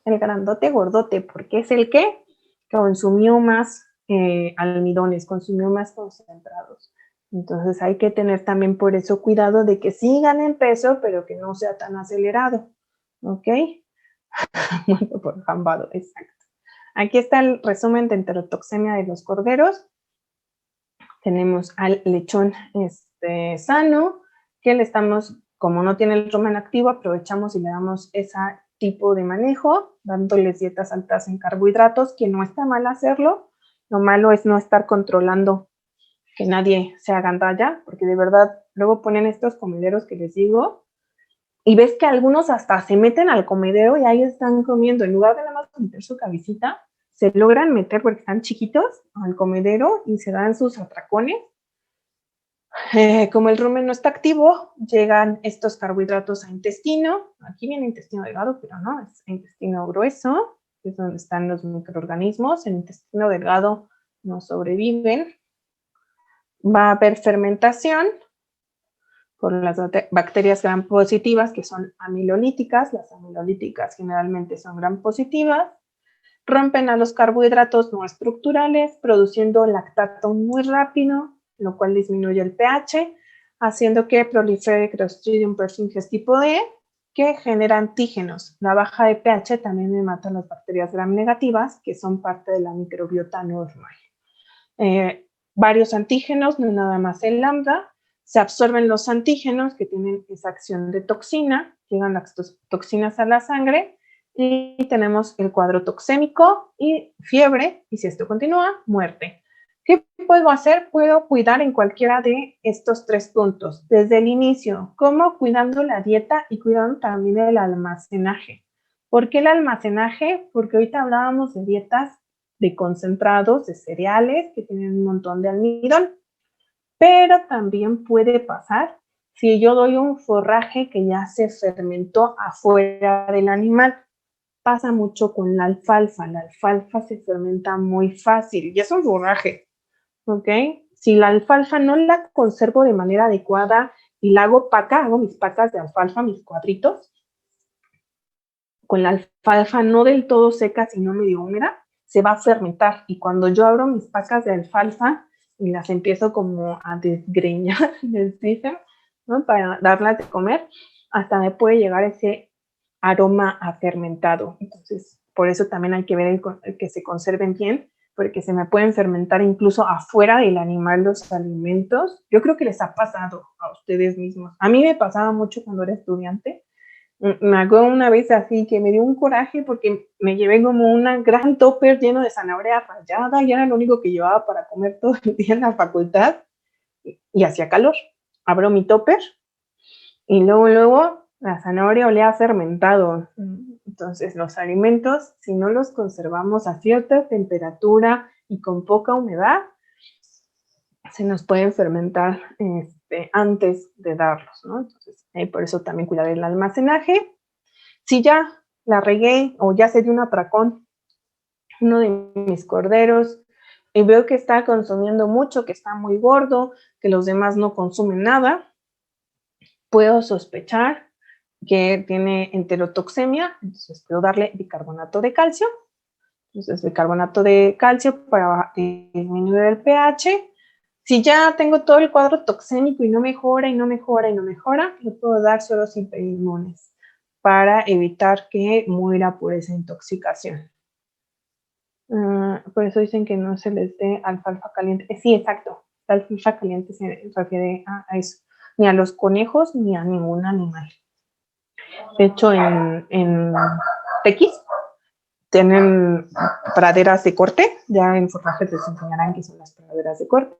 El grandote gordote, porque es el que consumió más almidones, consumió más concentrados. Entonces hay que tener también por eso cuidado de que sigan en peso, pero que no sea tan acelerado. ¿Ok? Muerto por jambado, exacto. Aquí está el resumen de enterotoxemia de los corderos. Tenemos al lechón sano, que le estamos, como no tiene el rumen activo, aprovechamos y le damos ese tipo de manejo, dándoles dietas altas en carbohidratos, que no está mal hacerlo. Lo malo es no estar controlando que nadie se haga gandalla, porque de verdad luego ponen estos comederos que les digo, y ves que algunos hasta se meten al comedero y ahí están comiendo. En lugar de nada más meter su cabecita, se logran meter porque están chiquitos al comedero y se dan sus atracones. Como el rumen no está activo, llegan estos carbohidratos a intestino. Aquí viene intestino delgado, pero no, es intestino grueso, que es donde están los microorganismos. En intestino delgado no sobreviven. Va a haber fermentación por las bacterias gram positivas, que son amilolíticas. Las amilolíticas generalmente son gram positivas. Rompen a los carbohidratos no estructurales, produciendo lactato muy rápido, lo cual disminuye el pH. haciendo que prolifere Clostridium perfringens tipo D, que genera antígenos. La baja de pH también me mata las bacterias gram negativas, que son parte de la microbiota normal. Varios antígenos, no nada más el lambda, se absorben los antígenos que tienen esa acción de toxina, llegan las toxinas a la sangre y tenemos el cuadro toxémico y fiebre, y si esto continúa, muerte. ¿Qué puedo hacer? Puedo cuidar en cualquiera de estos 3 puntos. Desde el inicio, como cuidando la dieta y cuidando también el almacenaje. ¿Por qué el almacenaje? Porque ahorita hablábamos de dietas de concentrados, de cereales, que tienen un montón de almidón. Pero también puede pasar si yo doy un forraje que ya se fermentó afuera del animal. Pasa mucho con la alfalfa. La alfalfa se fermenta muy fácil y es un forraje. ¿Ok? Si la alfalfa no la conservo de manera adecuada y la hago paca, hago mis pacas de alfalfa, mis cuadritos, con la alfalfa no del todo seca, sino medio húmeda, se va a fermentar. Y cuando yo abro mis pacas de alfalfa y las empiezo como a desgreñar, les dicen, ¿no? Para darlas de comer, hasta me puede llegar ese aroma a fermentado. Entonces, por eso también hay que ver que se conserven bien, porque se me pueden fermentar incluso afuera del animal los alimentos. Yo creo que les ha pasado a ustedes mismos. A mí me pasaba mucho cuando era estudiante. Me acuerdo una vez así que me dio un coraje porque me llevé como una gran topper lleno de zanahoria rallada y era lo único que llevaba para comer todo el día en la facultad y hacía calor. Abro mi topper y luego la zanahoria olía a fermentado. Entonces los alimentos, si no los conservamos a cierta temperatura y con poca humedad, se nos pueden fermentar antes de darlos, ¿no? Entonces, por eso también cuidar el almacenaje. Si ya la regué o ya se dio un atracón, uno de mis corderos, y veo que está consumiendo mucho, que está muy gordo, que los demás no consumen nada, puedo sospechar que tiene enterotoxemia, entonces puedo darle bicarbonato de calcio. Entonces, bicarbonato de calcio para disminuir el pH. Si ya tengo todo el cuadro toxémico y no mejora, y no mejora, y no mejora, le puedo dar sueros hiperinmunes para evitar que muera por esa intoxicación. Por eso dicen que no se les dé alfalfa caliente. Sí, exacto. La alfalfa caliente se refiere a eso. Ni a los conejos ni a ningún animal. De hecho, en Tequis tienen praderas de corte. Ya en forrajes les enseñarán qué son las praderas de corte.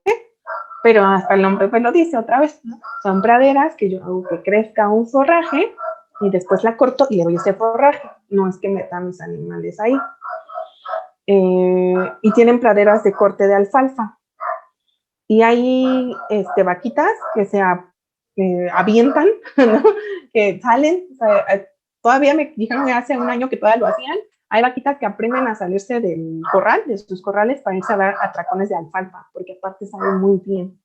Pero hasta el nombre pues lo dice otra vez, ¿no? Son praderas que yo hago que crezca un forraje y después la corto y le doy ese forraje. No es que meta a mis animales ahí. Y tienen praderas de corte de alfalfa. Y hay vaquitas que se avientan, ¿no? Que salen. O sea, todavía me dijeron que hace un año que todavía lo hacían. Hay vaquitas que aprenden a salirse del corral, de sus corrales, para irse a dar atracones de alfalfa, porque aparte saben muy bien.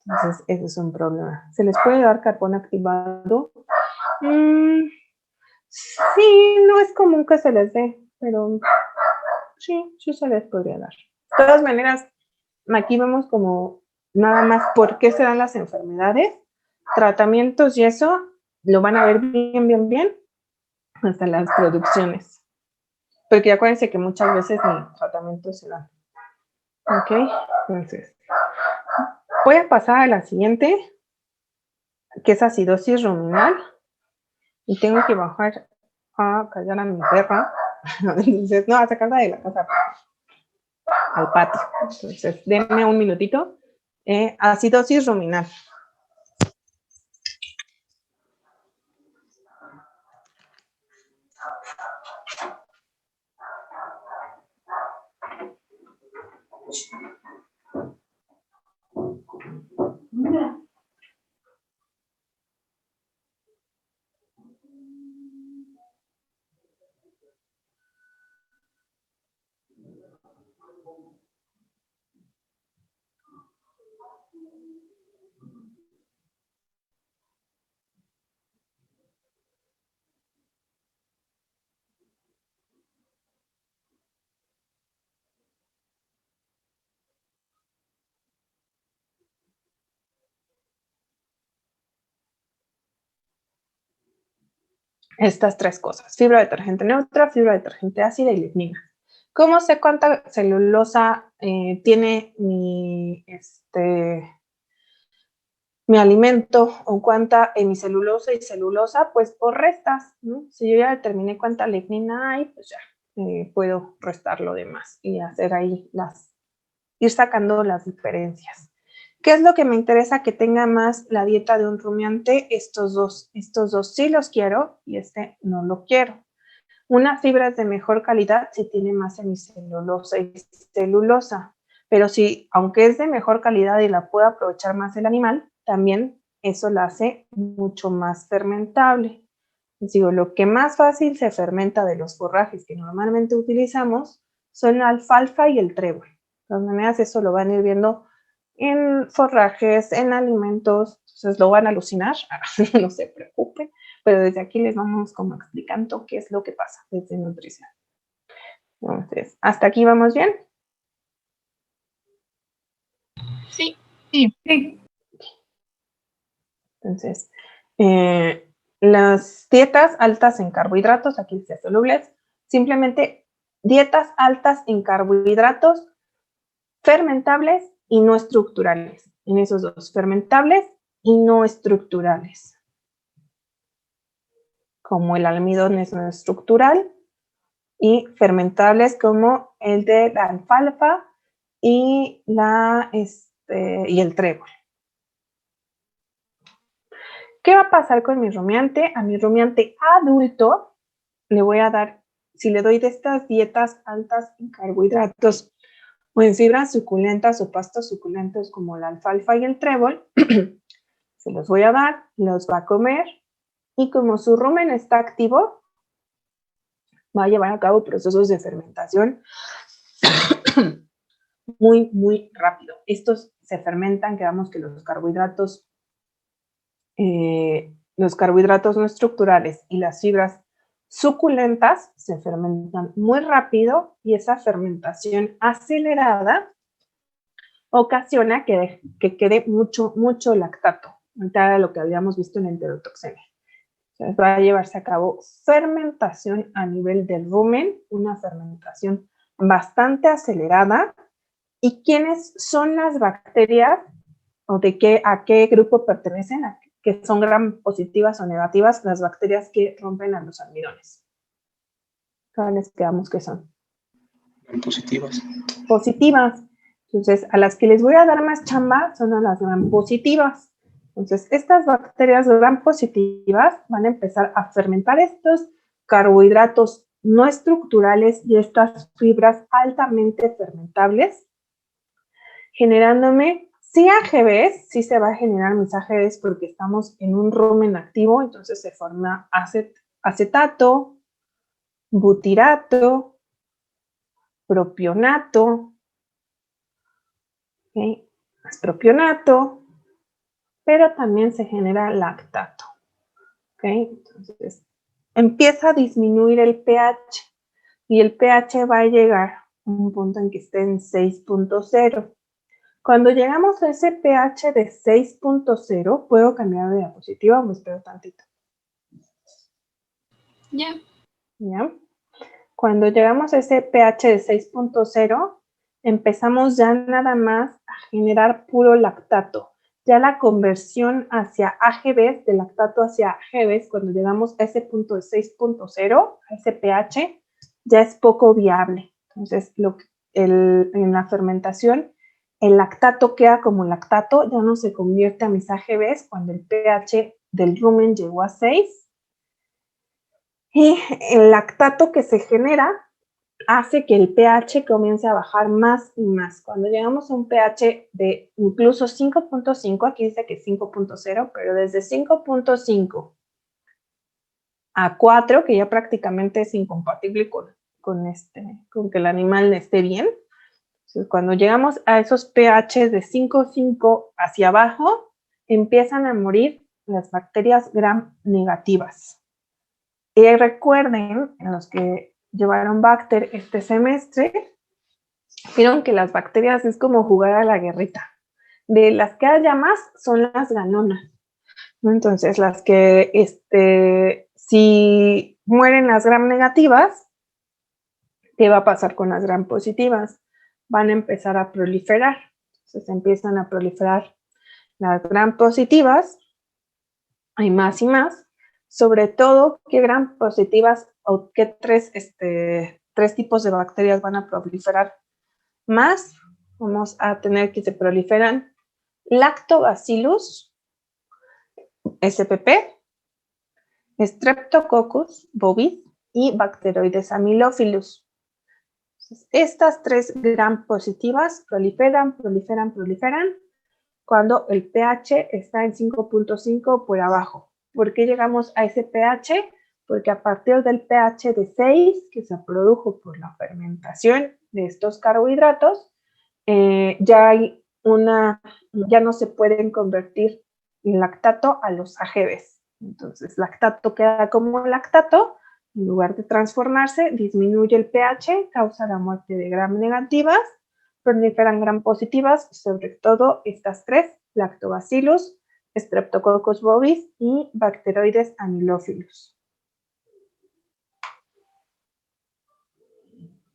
Entonces, eso es un problema. ¿Se les puede dar carbón activado? Sí, no es común que se les dé, pero sí, sí se les podría dar. De todas maneras, aquí vemos como nada más por qué se dan las enfermedades, tratamientos y eso lo van a ver bien hasta las producciones. Porque acuérdense que muchas veces ni tratamientos se dan. Ok, entonces voy a pasar a la siguiente, que es acidosis ruminal. Y tengo que bajar a callar a mi perra. Entonces, no, a sacarla de la casa al patio. Entonces, denme un minutito. Acidosis ruminal. Estas tres cosas: fibra detergente neutra, fibra detergente ácida y lignina. ¿Cómo sé cuánta celulosa tiene mi alimento o cuánta hemicelulosa y celulosa? Pues por restas, ¿no? Si yo ya determiné cuánta lignina hay, pues ya puedo restar lo demás y hacer ahí ir sacando las diferencias. ¿Qué es lo que me interesa que tenga más la dieta de un rumiante? Estos dos sí los quiero y este no lo quiero. Una fibra es de mejor calidad si tiene más hemicelulosa y celulosa, pero si, aunque es de mejor calidad y la puede aprovechar más el animal, también eso la hace mucho más fermentable. Les digo, lo que más fácil se fermenta de los forrajes que normalmente utilizamos son la alfalfa y el trébol. De todas maneras, eso lo van a ir viendo en forrajes, en alimentos, entonces lo van a alucinar, no se preocupen, pero desde aquí les vamos como explicando qué es lo que pasa desde nutrición. Entonces, ¿hasta aquí vamos bien? Sí. Sí. Entonces, las dietas altas en carbohidratos, aquí dice solubles, simplemente dietas altas en carbohidratos fermentables y no estructurales. En esos dos, fermentables y no estructurales. Como el almidón es no estructural, y fermentables como el de la alfalfa y el trébol. ¿Qué va a pasar con mi rumiante? A mi rumiante adulto le voy a dar, si le doy de estas dietas altas en carbohidratos o en fibras suculentas o pastos suculentos como la alfalfa y el trébol, se los voy a dar, los va a comer y como su rumen está activo, va a llevar a cabo procesos de fermentación muy, muy rápido. Estos se fermentan, quedamos que los carbohidratos no estructurales y las fibras suculentas se fermentan muy rápido y esa fermentación acelerada ocasiona que quede mucho lactato. Ahorita era lo que habíamos visto en enterotoxemia. Entonces va a llevarse a cabo fermentación a nivel del rumen, una fermentación bastante acelerada. ¿Y quiénes son las bacterias o a qué grupo pertenecen? Que son gram positivas o negativas, las bacterias que rompen a los almidones. ¿Cuáles quedamos que son? Positivas. Positivas. Entonces, a las que les voy a dar más chamba son a las gram positivas. Entonces, estas bacterias gram positivas van a empezar a fermentar estos carbohidratos no estructurales y estas fibras altamente fermentables, generándome sí AGVs, sí se va a generar mis AGVs porque estamos en un rumen activo, entonces se forma acetato, butirato, propionato, ¿okay? Propionato, pero también se genera lactato, ¿okay? Entonces empieza a disminuir el pH y el pH va a llegar a un punto en que esté en 6.0. Cuando llegamos a ese pH de 6.0, ¿puedo cambiar de diapositiva o me espero tantito? Ya. ¿Ya? Cuando llegamos a ese pH de 6.0, empezamos ya nada más a generar puro lactato. Ya la conversión hacia AGVs, de lactato hacia AGVs, cuando llegamos a ese punto de 6.0, a ese pH, ya es poco viable. Entonces, en la fermentación, el lactato queda como lactato, ya no se convierte a mis AGVs cuando el pH del rumen llegó a 6. Y el lactato que se genera hace que el pH comience a bajar más y más. Cuando llegamos a un pH de incluso 5.5, aquí dice que 5.0, pero desde 5.5 a 4, que ya prácticamente es incompatible con que el animal esté bien. Entonces, cuando llegamos a esos pH de 5.5 hacia abajo, empiezan a morir las bacterias gram negativas. Y recuerden, en los que llevaron Bacter este semestre, vieron que las bacterias es como jugar a la guerrita. De las que haya más son las ganonas, ¿no? Entonces, las que Si mueren las gram negativas, ¿qué va a pasar con las gram positivas? Van a empezar a proliferar. Entonces empiezan a proliferar las gram positivas. Hay más y más. Sobre todo, ¿qué gram positivas o qué tres tipos de bacterias van a proliferar más? Vamos a tener que se proliferan Lactobacillus spp, Streptococcus bovis y Bacteroides amylophilus. Entonces, estas 3 gram positivas proliferan cuando el pH está en 5.5 por abajo. ¿Por qué llegamos a ese pH? Porque a partir del pH de 6, que se produjo por la fermentación de estos carbohidratos, ya no se pueden convertir en lactato a los AGVs. Entonces, lactato queda como lactato, en lugar de transformarse, disminuye el pH, causa la muerte de gram negativas, proliferan gram positivas, sobre todo estas 3, Lactobacillus, Streptococcus bovis y Bacteroides amylophilus.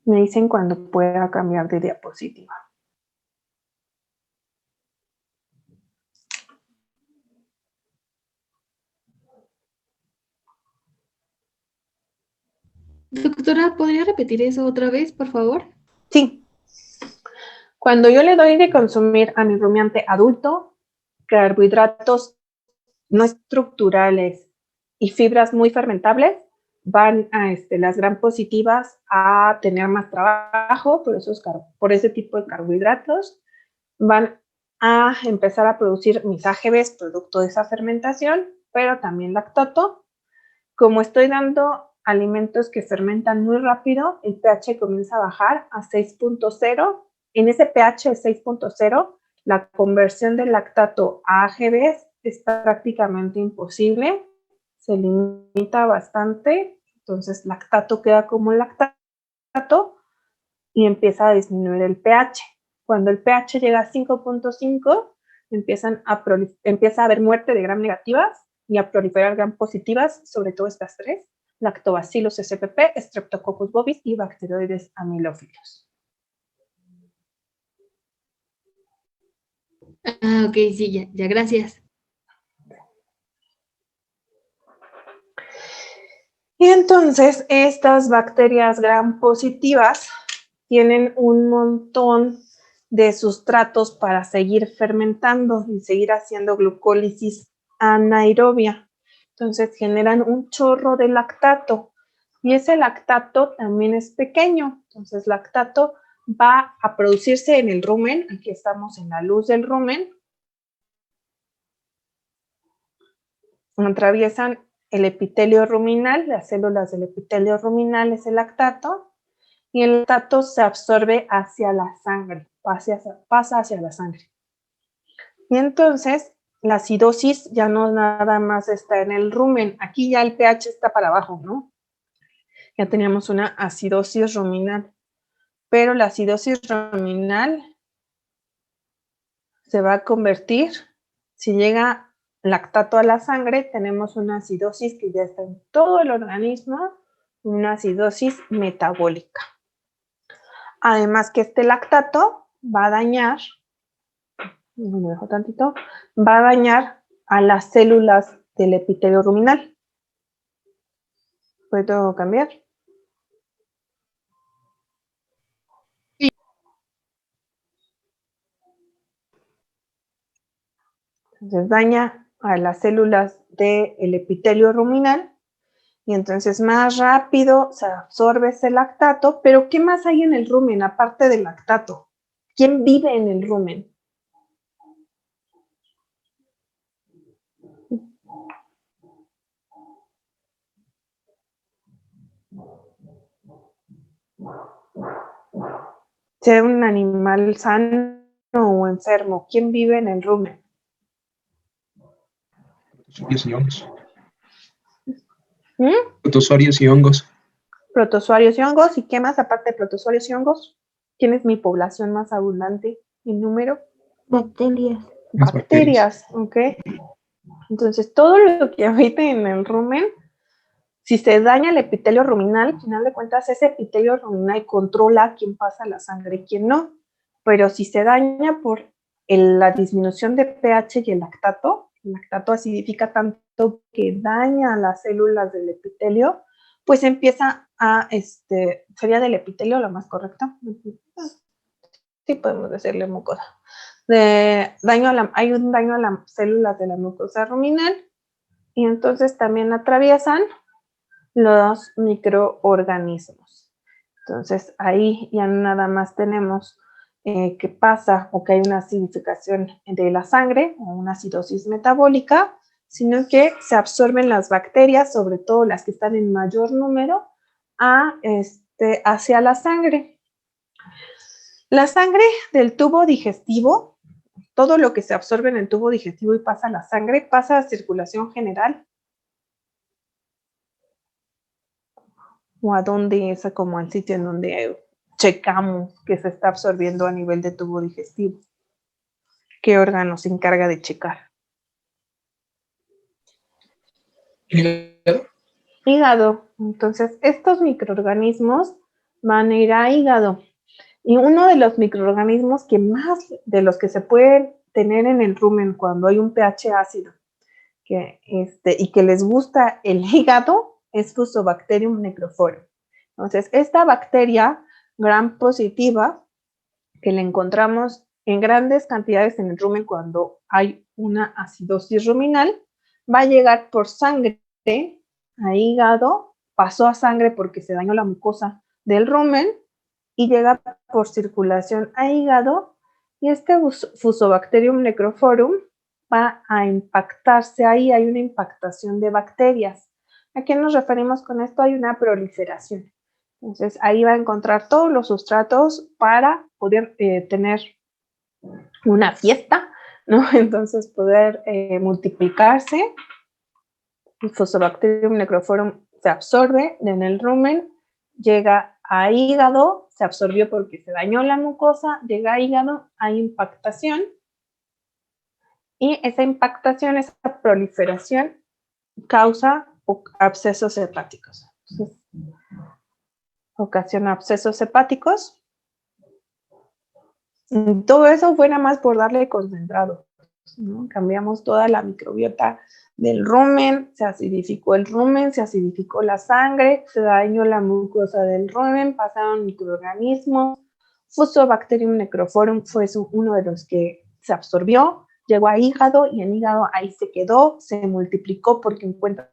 Me dicen cuando pueda cambiar de diapositiva. Doctora, ¿podría repetir eso otra vez, por favor? Sí. Cuando yo le doy de consumir a mi rumiante adulto carbohidratos no estructurales y fibras muy fermentables, van a las gram positivas a tener más trabajo por ese tipo de carbohidratos. Van a empezar a producir mis AGVs producto de esa fermentación, pero también lactato. Como estoy dando alimentos que fermentan muy rápido, el pH comienza a bajar a 6.0. En ese pH de 6.0, la conversión del lactato a AGVs es prácticamente imposible, se limita bastante, entonces lactato queda como lactato y empieza a disminuir el pH. Cuando el pH llega a 5.5, empieza a haber muerte de gram negativas y a proliferar gram positivas, sobre todo estas 3, Lactobacillus spp, Streptococcus bovis y Bacteroides amylophilus. Ah, ok, sí, ya, gracias. Y entonces estas bacterias gram positivas tienen un montón de sustratos para seguir fermentando y seguir haciendo glucólisis anaerobia. Entonces generan un chorro de lactato y ese lactato también es pequeño. Entonces lactato va a producirse en el rumen. Aquí estamos en la luz del rumen. Atraviesan el epitelio ruminal, las células del epitelio ruminal es el lactato, y el lactato se absorbe hacia la sangre, pasa hacia la sangre. Y entonces la acidosis ya no nada más está en el rumen, aquí ya el pH está para abajo, ¿no? Ya teníamos una acidosis ruminal, pero la acidosis ruminal se va a convertir, si llega lactato a la sangre, tenemos una acidosis que ya está en todo el organismo, una acidosis metabólica. Además que este lactato va a dañar, me dejo tantito, va a dañar a las células del epitelio ruminal. ¿Puedo cambiar? Sí. Entonces daña a las células del epitelio ruminal y entonces más rápido se absorbe ese lactato. Pero ¿qué más hay en el rumen aparte del lactato? ¿Quién vive en el rumen? Sea un animal sano o enfermo, ¿quién vive en el rumen? Protozoarios y hongos. ¿Mm? Protozoarios y hongos. Protozoarios y hongos. ¿Y qué más aparte de protozoarios y hongos? ¿Quién es mi población más abundante en número? Bacterias. Las bacterias. Bacterias, ok. Entonces, todo lo que habita en el rumen Si se daña el epitelio ruminal, al final de cuentas, ese epitelio ruminal controla quién pasa la sangre y quién no. Pero si se daña por la disminución de pH y el lactato acidifica tanto que daña las células del epitelio, pues empieza a, sería del epitelio lo más correcto. Sí, podemos decirle mucosa. Hay un daño a las células de la mucosa ruminal y entonces también atraviesan los microorganismos. Entonces ahí ya nada más tenemos que pasa o que hay una acidificación de la sangre o una acidosis metabólica, sino que se absorben las bacterias, sobre todo las que están en mayor número, hacia la sangre. La sangre del tubo digestivo, todo lo que se absorbe en el tubo digestivo y pasa a la sangre, pasa a circulación general. O a dónde es como el sitio en donde checamos que se está absorbiendo a nivel de tubo digestivo. ¿Qué órgano se encarga de checar? Hígado. Entonces, estos microorganismos van a ir a hígado. Y uno de los microorganismos que más de los que se pueden tener en el rumen cuando hay un pH ácido y que les gusta el hígado es Fusobacterium necrophorum. Entonces, esta bacteria gram positiva que la encontramos en grandes cantidades en el rumen cuando hay una acidosis ruminal, va a llegar por sangre a hígado, pasó a sangre porque se dañó la mucosa del rumen y llega por circulación a hígado y este Fusobacterium necrophorum va a impactarse ahí, hay una impactación de bacterias. ¿A qué nos referimos con esto? Hay una proliferación. Entonces ahí va a encontrar todos los sustratos para poder tener una fiesta, ¿no? Entonces poder multiplicarse. El Fusobacterium necrophorum se absorbe en el rumen, llega a hígado, se absorbió porque se dañó la mucosa, llega a hígado, hay impactación y esa impactación, esa proliferación causa abscesos hepáticos. Entonces, ocasiona abscesos hepáticos. Todo eso fue nada más por darle concentrado, ¿no? Cambiamos toda la microbiota del rumen, se acidificó el rumen, se acidificó la sangre, se dañó la mucosa del rumen, pasaron microorganismos. Fusobacterium necrophorum fue uno de los que se absorbió, llegó a hígado y en hígado ahí se quedó, se multiplicó porque encuentra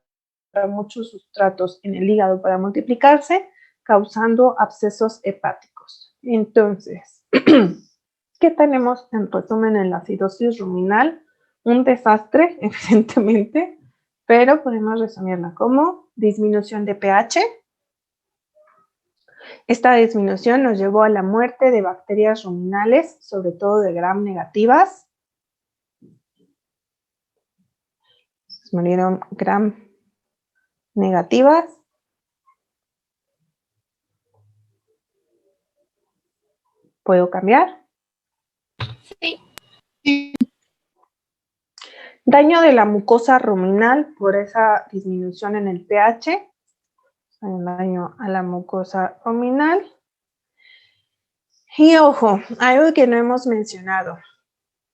muchos sustratos en el hígado para multiplicarse, causando abscesos hepáticos. Entonces, ¿qué tenemos en resumen en la acidosis ruminal? Un desastre, evidentemente, pero podemos resumirla como disminución de pH. Esta disminución nos llevó a la muerte de bacterias ruminales, sobre todo de gram negativas. Murieron gram negativas. ¿Puedo cambiar? Sí. Daño de la mucosa ruminal por esa disminución en el pH. Hay un daño a la mucosa ruminal. Y ojo, algo que no hemos mencionado.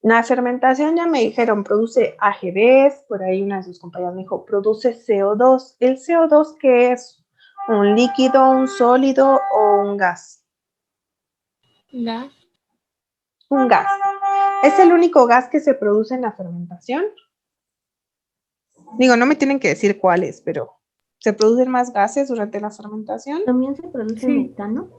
La fermentación, ya me dijeron, produce AGVs, por ahí una de sus compañeras me dijo, produce CO2. ¿El CO2 qué es? ¿Un líquido, un sólido o un gas? ¿Ya? Un gas. ¿Es el único gas que se produce en la fermentación? Digo, no me tienen que decir cuáles, pero ¿se producen más gases durante la fermentación? ¿También se produce metano?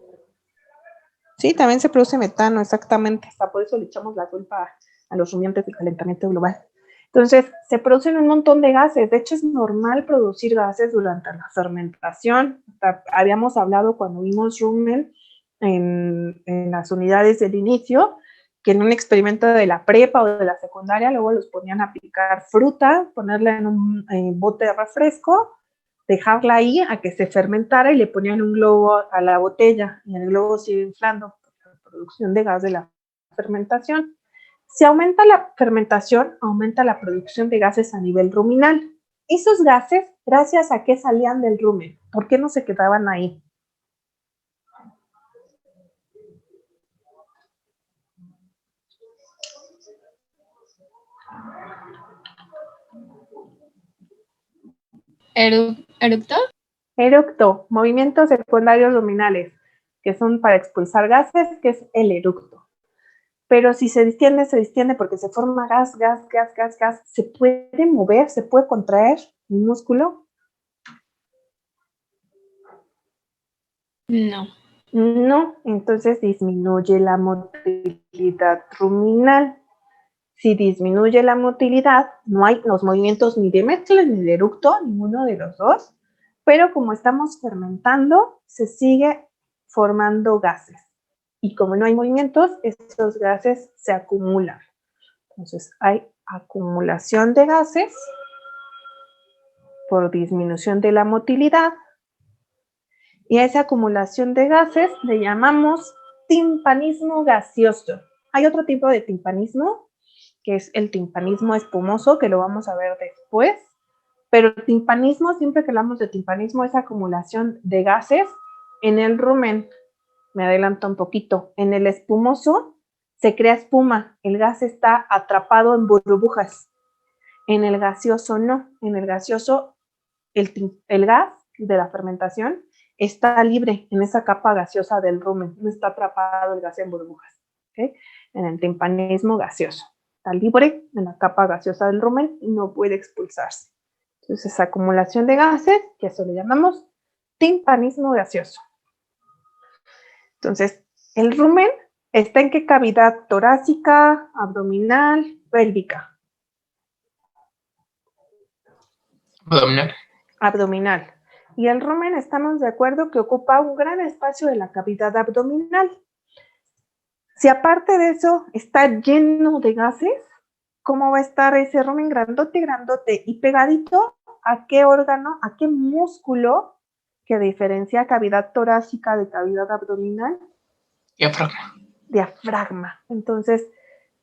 Sí, también se produce metano, exactamente. Hasta por eso le echamos la culpa a los rumiantes del calentamiento global. Entonces, se producen un montón de gases. De hecho, es normal producir gases durante la fermentación. Habíamos hablado cuando vimos rumen en las unidades del inicio, que en un experimento de la prepa o de la secundaria, luego los ponían a picar fruta, ponerla en un bote de refresco, dejarla ahí a que se fermentara y le ponían un globo a la botella y el globo sigue inflando por la producción de gas de la fermentación. Si aumenta la fermentación, aumenta la producción de gases a nivel ruminal. Esos gases gracias a qué salían del rumen, ¿por qué no se quedaban ahí? ¿Eructo? Eructo, movimientos secundarios ruminales, que son para expulsar gases, que es el eructo. Pero si se distiende porque se forma gas, ¿se puede mover, se puede contraer el músculo? No. No, entonces disminuye la motilidad ruminal. Si disminuye la motilidad, no hay los movimientos ni de mezcla ni de eructo, ninguno de los dos, pero como estamos fermentando, se sigue formando gases. Y como no hay movimientos, esos gases se acumulan. Entonces hay acumulación de gases por disminución de la motilidad. Y a esa acumulación de gases le llamamos timpanismo gaseoso. Hay otro tipo de timpanismo, que es el timpanismo espumoso, que lo vamos a ver después. Pero el timpanismo, siempre que hablamos de timpanismo, es acumulación de gases en el rumen. Me adelanto un poquito. En el espumoso se crea espuma. El gas está atrapado en burbujas. En el gaseoso no. En el gaseoso el gas de la fermentación está libre en esa capa gaseosa del rumen. No está atrapado el gas en burbujas. ¿Okay? En el timpanismo gaseoso. Está libre en la capa gaseosa del rumen y no puede expulsarse. Entonces, acumulación de gases, que eso le llamamos timpanismo gaseoso. Entonces, el rumen está en qué cavidad torácica, abdominal, pélvica. Abdominal. Abdominal. Y el rumen estamos de acuerdo que ocupa un gran espacio de la cavidad abdominal. Si aparte de eso está lleno de gases, ¿cómo va a estar ese rumen grandote y pegadito a qué órgano, a qué músculo que diferencia cavidad torácica de cavidad abdominal? Diafragma. Diafragma. Entonces,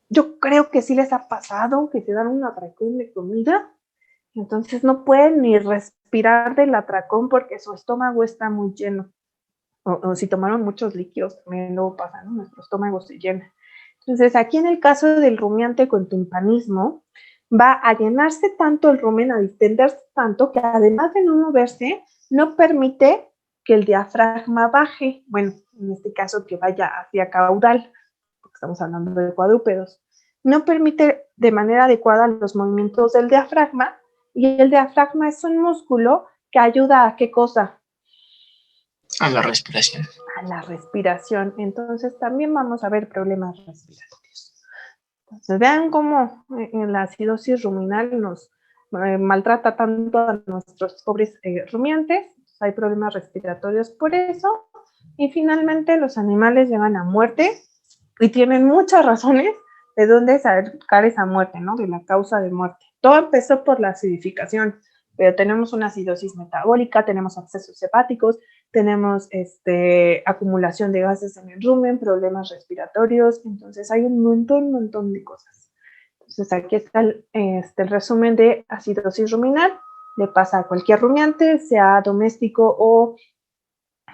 yo creo que sí les ha pasado que se dan un atracón de comida, entonces no pueden ni respirar del atracón porque su estómago está muy lleno. O si tomaron muchos líquidos, también luego pasa, ¿no? Nuestro estómago se llena. Entonces, aquí en el caso del rumiante con timpanismo, va a llenarse tanto el rumen, a distenderse tanto, que además de no moverse, no permite que el diafragma baje. Bueno, en este caso que vaya hacia caudal, porque estamos hablando de cuadrúpedos. No permite de manera adecuada los movimientos del diafragma, y el diafragma es un músculo que ayuda a ¿qué cosa? A la respiración. A la respiración. Entonces también vamos a ver problemas respiratorios. Entonces vean cómo en la acidosis ruminal nos maltrata tanto a nuestros pobres rumiantes. Hay problemas respiratorios por eso. Y finalmente los animales llegan a muerte y tienen muchas razones de dónde sacar esa muerte, ¿no? De la causa de muerte. Todo empezó por la acidificación, pero tenemos una acidosis metabólica, tenemos abscesos hepáticos, tenemos acumulación de gases en el rumen, problemas respiratorios, entonces hay un montón de cosas. Entonces aquí está el resumen de acidosis ruminal. Le pasa a cualquier rumiante, sea doméstico o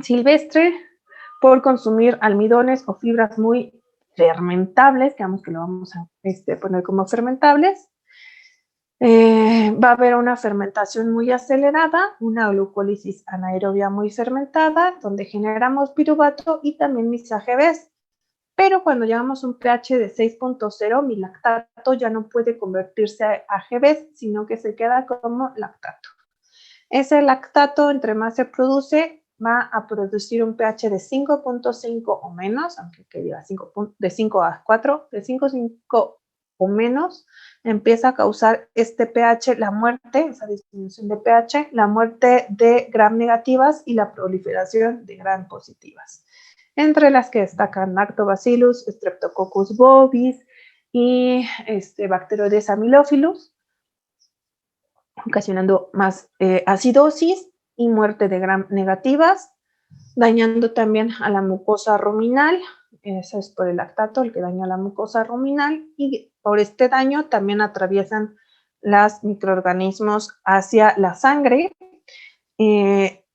silvestre, por consumir almidones o fibras muy fermentables, digamos que lo vamos a poner como fermentables. Va a haber una fermentación muy acelerada, una glucólisis anaerobia muy fermentada, donde generamos piruvato y también mis AGVs. Pero cuando llevamos un pH de 6.0, mi lactato ya no puede convertirse a AGVs, sino que se queda como lactato. Ese lactato, entre más se produce, va a producir un pH de 5.5 o menos, aunque que diga de 5 a 4, de 5.5 o menos, empieza a causar este pH, la muerte, esa disminución de pH, la muerte de gram negativas y la proliferación de gram positivas, entre las que destacan Lactobacillus, Streptococcus bovis y Bacteroides amylophilus, ocasionando más acidosis y muerte de gram negativas, dañando también a la mucosa ruminal. Eso es por el lactato, el que daña la mucosa ruminal, y por este daño también atraviesan los microorganismos hacia la sangre.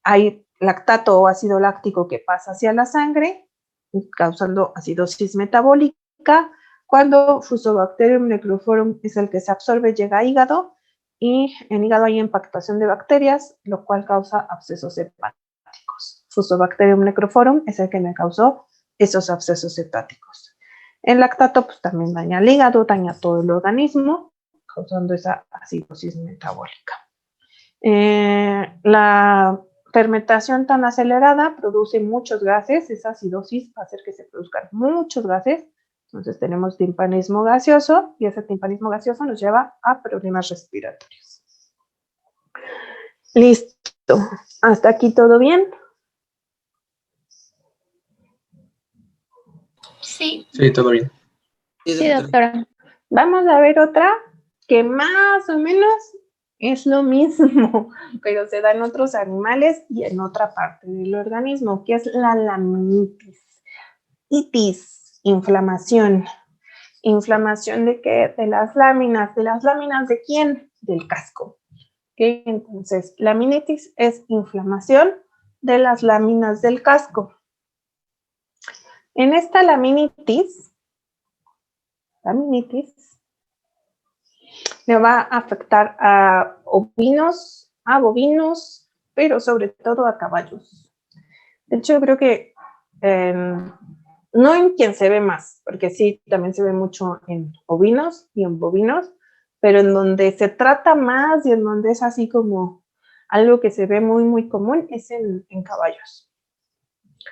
Hay lactato o ácido láctico que pasa hacia la sangre, causando acidosis metabólica. Cuando Fusobacterium necrophorum es el que se absorbe, llega a hígado, y en hígado hay impactación de bacterias, lo cual causa abscesos hepáticos. Fusobacterium necrophorum es el que me causó esos abscesos hepáticos. El lactato pues, también daña el hígado, daña todo el organismo, causando esa acidosis metabólica. La fermentación tan acelerada produce muchos gases. Esa acidosis va a hacer que se produzcan muchos gases. Entonces tenemos timpanismo gaseoso y ese timpanismo gaseoso nos lleva a problemas respiratorios. Listo. ¿Hasta aquí todo bien? Sí. Sí, todo bien. Sí, doctora. Vamos a ver otra que más o menos es lo mismo, pero se da en otros animales y en otra parte del organismo, que es la laminitis. Itis, inflamación. ¿Inflamación de qué? De las láminas. ¿De las láminas de quién? Del casco. ¿Okay? Entonces, laminitis es inflamación de las láminas del casco. En esta laminitis le va a afectar a ovinos, a bovinos, pero sobre todo a caballos. De hecho, yo creo que no en quien se ve más, porque sí, también se ve mucho en ovinos y en bovinos, pero en donde se trata más y en donde es así como algo que se ve muy, muy común es en caballos.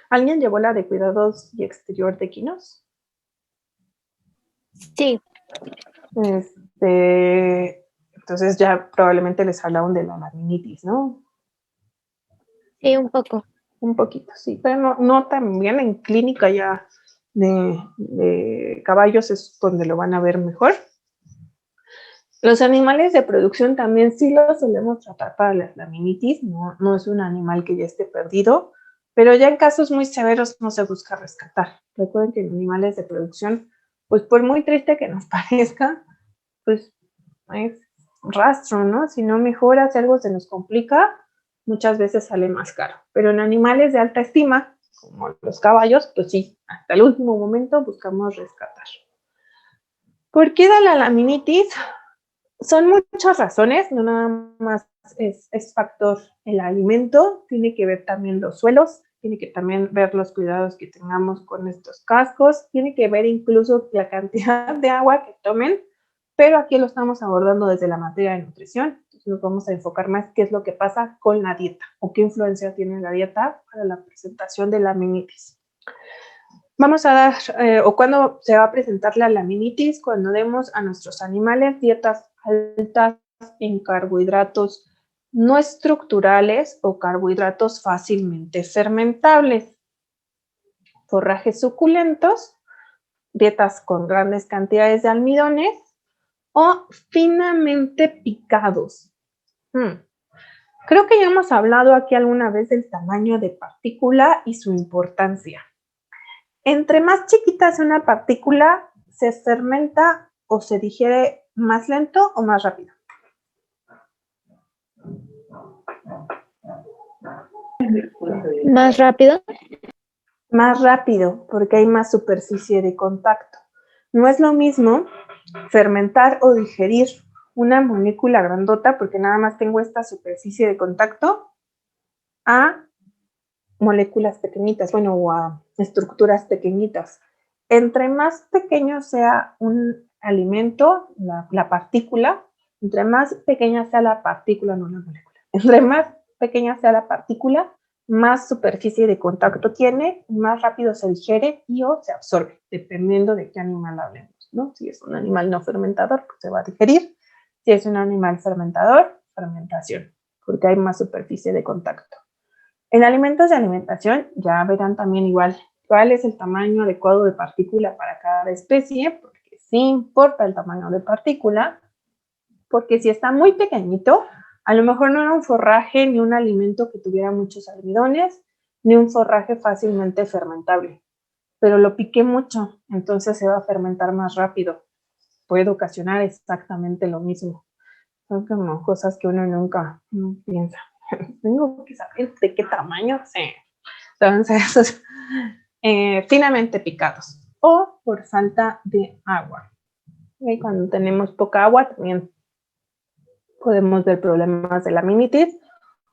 ¿Alguien llevó la de cuidados y exterior de equinos? Sí. Entonces ya probablemente les hablaron de la laminitis, ¿no? Sí, un poco. Un poquito, sí, pero no tan bien. En clínica ya de caballos es donde lo van a ver mejor. Los animales de producción también sí los solemos tratar para la laminitis, no es un animal que ya esté perdido, pero ya en casos muy severos no se busca rescatar. Recuerden que en animales de producción, pues por muy triste que nos parezca, pues es rastro, ¿no? Si no mejora, si algo se nos complica, muchas veces sale más caro. Pero en animales de alta estima, como los caballos, pues sí, hasta el último momento buscamos rescatar. ¿Por qué da la laminitis? Son muchas razones, no nada más es factor el alimento, tiene que ver también los suelos, tiene que también ver los cuidados que tengamos con estos cascos, tiene que ver incluso la cantidad de agua que tomen, pero aquí lo estamos abordando desde la materia de nutrición, entonces nos vamos a enfocar más qué es lo que pasa con la dieta o qué influencia tiene la dieta para la presentación de la laminitis. Vamos a dar, o cuando se va a presentar la laminitis, cuando demos a nuestros animales dietas altas en carbohidratos no estructurales o carbohidratos fácilmente fermentables, forrajes suculentos, dietas con grandes cantidades de almidones o finamente picados. Creo que ya hemos hablado aquí alguna vez del tamaño de partícula y su importancia. Entre más chiquita sea una partícula, se fermenta o se digiere más lento o más rápido. ¿Más rápido? Más rápido, porque hay más superficie de contacto. No es lo mismo fermentar o digerir una molécula grandota, porque nada más tengo esta superficie de contacto, a moléculas pequeñitas, bueno, o a estructuras pequeñitas. Entre más pequeño sea un alimento, la partícula, entre más pequeña sea la partícula, no la molécula, entre más pequeña sea la partícula, más superficie de contacto tiene, más rápido se digiere y o se absorbe, dependiendo de qué animal hablemos, ¿no? Si es un animal no fermentador, pues se va a digerir. Si es un animal fermentador, fermentación, porque hay más superficie de contacto. En alimentos de alimentación ya verán también igual cuál es el tamaño adecuado de partícula para cada especie, porque sí importa el tamaño de partícula, porque si está muy pequeñito, a lo mejor no era un forraje ni un alimento que tuviera muchos almidones, ni un forraje fácilmente fermentable, pero lo piqué mucho, entonces se va a fermentar más rápido. Puede ocasionar exactamente lo mismo. Son como cosas que uno nunca piensa. Tengo que saber de qué tamaño, sí. Entonces, finamente picados o por falta de agua. Y cuando tenemos poca agua también podemos ver problemas de laminitis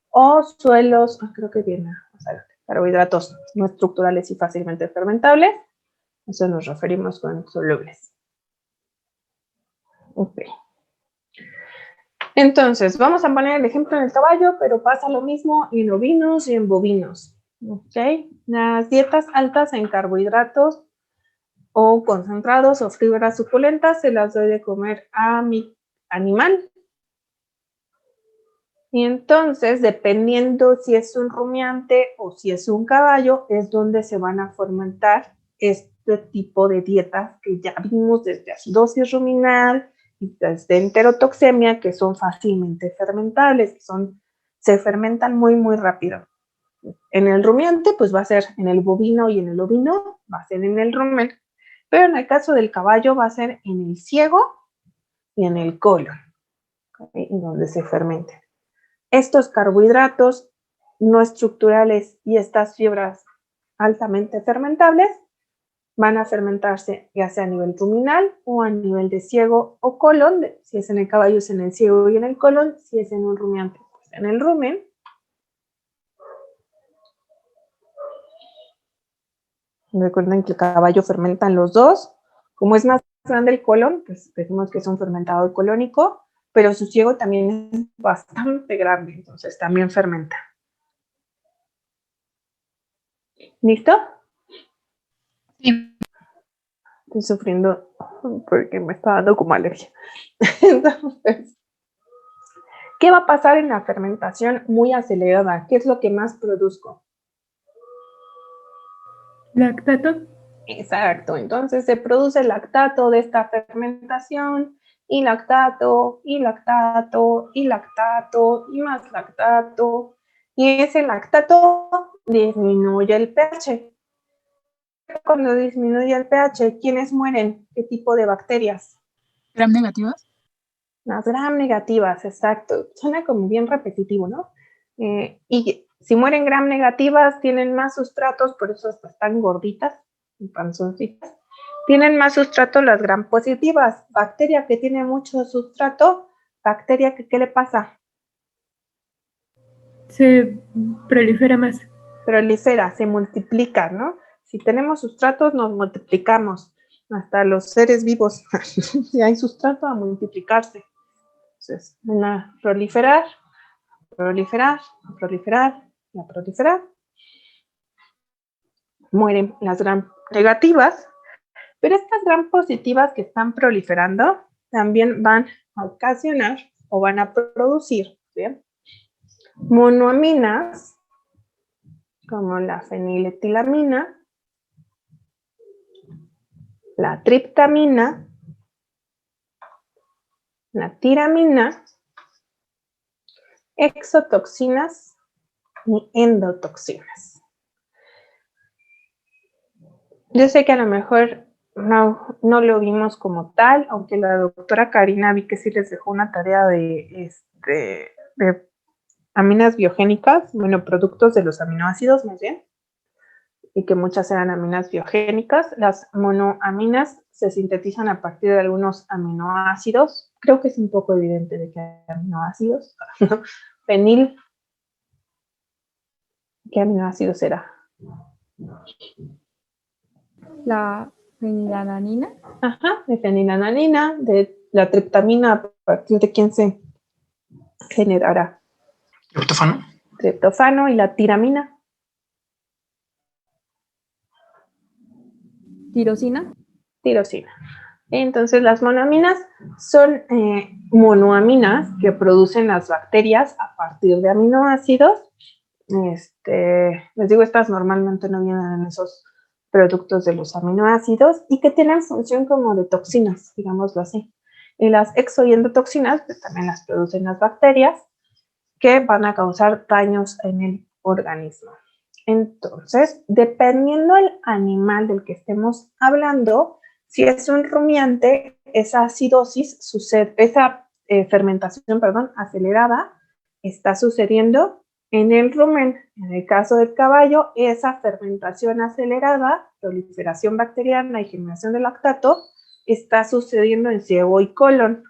o suelos, creo que viene, o sea, carbohidratos no estructurales y fácilmente fermentables. Eso nos referimos con solubles. Ok. Entonces, vamos a poner el ejemplo en el caballo, pero pasa lo mismo en ovinos y en bovinos. Ok. Las dietas altas en carbohidratos o concentrados o fibras suculentas se las doy de comer a mi animal. Y entonces, dependiendo si es un rumiante o si es un caballo, es donde se van a fomentar este tipo de dietas que ya vimos desde acidosis ruminal y desde enterotoxemia, que son fácilmente fermentables, se fermentan muy, muy rápido. En el rumiante, pues va a ser en el bovino y en el ovino, va a ser en el rumen, pero en el caso del caballo va a ser en el ciego y en el colon, ¿okay? En donde se fermenten. Estos carbohidratos no estructurales y estas fibras altamente fermentables van a fermentarse ya sea a nivel ruminal o a nivel de ciego o colon. Si es en el caballo es en el ciego y en el colon. Si es en un rumiante, pues en el rumen. Recuerden que el caballo fermenta en los dos. Como es más grande el colon, pues decimos que es un fermentador colónico, pero su ciego también es bastante grande, entonces también fermenta. ¿Listo? Sí. Estoy sufriendo porque me está dando como alergia. Entonces, ¿qué va a pasar en la fermentación muy acelerada? ¿Qué es lo que más produzco? Lactato. Exacto, entonces se produce lactato de esta fermentación y lactato y lactato y lactato y más lactato, y ese lactato disminuye el pH. Cuando disminuye el pH, ¿quiénes mueren? ¿Qué tipo de bacterias? ¿Gram negativas? Las gram negativas, exacto. Suena como bien repetitivo, ¿no? Y si mueren gram negativas, tienen más sustratos, por eso están gorditas, panzoncitas. Tienen más sustrato las gram positivas. Bacteria que tiene mucho sustrato, bacteria que, ¿qué le pasa? Se prolifera más. Prolifera, se multiplica, ¿no? Si tenemos sustratos, nos multiplicamos. Hasta los seres vivos, si hay sustrato, a multiplicarse. Entonces, van a proliferar, proliferar, proliferar y a proliferar. Mueren las gram negativas, pero estas gram positivas que están proliferando también van a ocasionar o van a producir, ¿bien?, monoaminas como la feniletilamina, la triptamina, la tiramina, exotoxinas y endotoxinas. Yo sé que a lo mejor no lo vimos como tal, aunque la doctora Karina vi que sí les dejó una tarea de aminas biogénicas, bueno, productos de los aminoácidos más bien, y que muchas eran aminas biogénicas. Las monoaminas se sintetizan a partir de algunos aminoácidos. Creo que es un poco evidente de que hay aminoácidos. Fenil, ¿qué aminoácido será? La fenilalanina. Ajá, de fenilalanina, de la triptamina, ¿a partir de quién se generará? Triptófano. Triptófano. Y la tiramina. Tirosina. Tirosina. Entonces, las monoaminas son monoaminas que producen las bacterias a partir de aminoácidos. Les digo, estas normalmente no vienen en esos productos de los aminoácidos y que tienen función como de toxinas, digámoslo así. Y las exo y endotoxinas pues, también las producen las bacterias que van a causar daños en el organismo. Entonces, dependiendo del animal del que estemos hablando, si es un rumiante, esa acidosis sucede, esa fermentación, perdón, acelerada está sucediendo en el rumen. En el caso del caballo, esa fermentación acelerada, proliferación bacteriana y generación de lactato, está sucediendo en ciego y colon.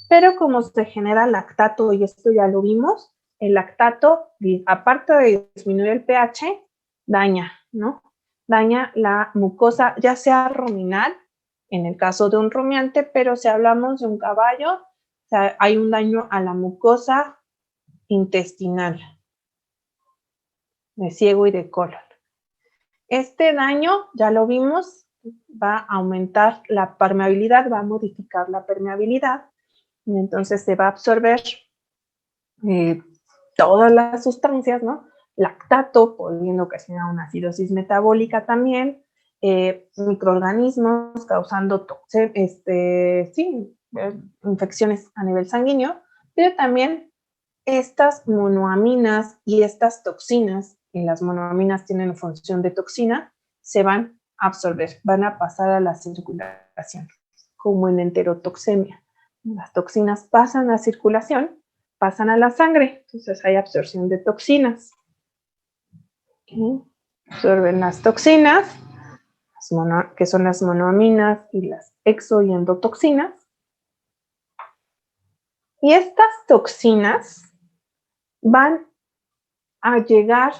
Pero como se genera lactato, y esto ya lo vimos, el lactato, aparte de disminuir el pH, daña, ¿no? Daña la mucosa, ya sea ruminal, en el caso de un rumiante, pero si hablamos de un caballo, o sea, hay un daño a la mucosa intestinal, de ciego y de colon. Este daño, ya lo vimos, va a aumentar la permeabilidad, va a modificar la permeabilidad, y entonces se va a absorber todas las sustancias, ¿no? Lactato, pudiendo ocasionar una acidosis metabólica también, microorganismos causando infecciones a nivel sanguíneo, pero también estas monoaminas y estas toxinas, y las monoaminas tienen función de toxina, se van a absorber, van a pasar a la circulación, como en enterotoxemia. Las toxinas pasan a circulación, pasan a la sangre, entonces hay absorción de toxinas. Absorben las toxinas, que son las monoaminas y las exo- y endotoxinas. Y estas toxinas van a llegar,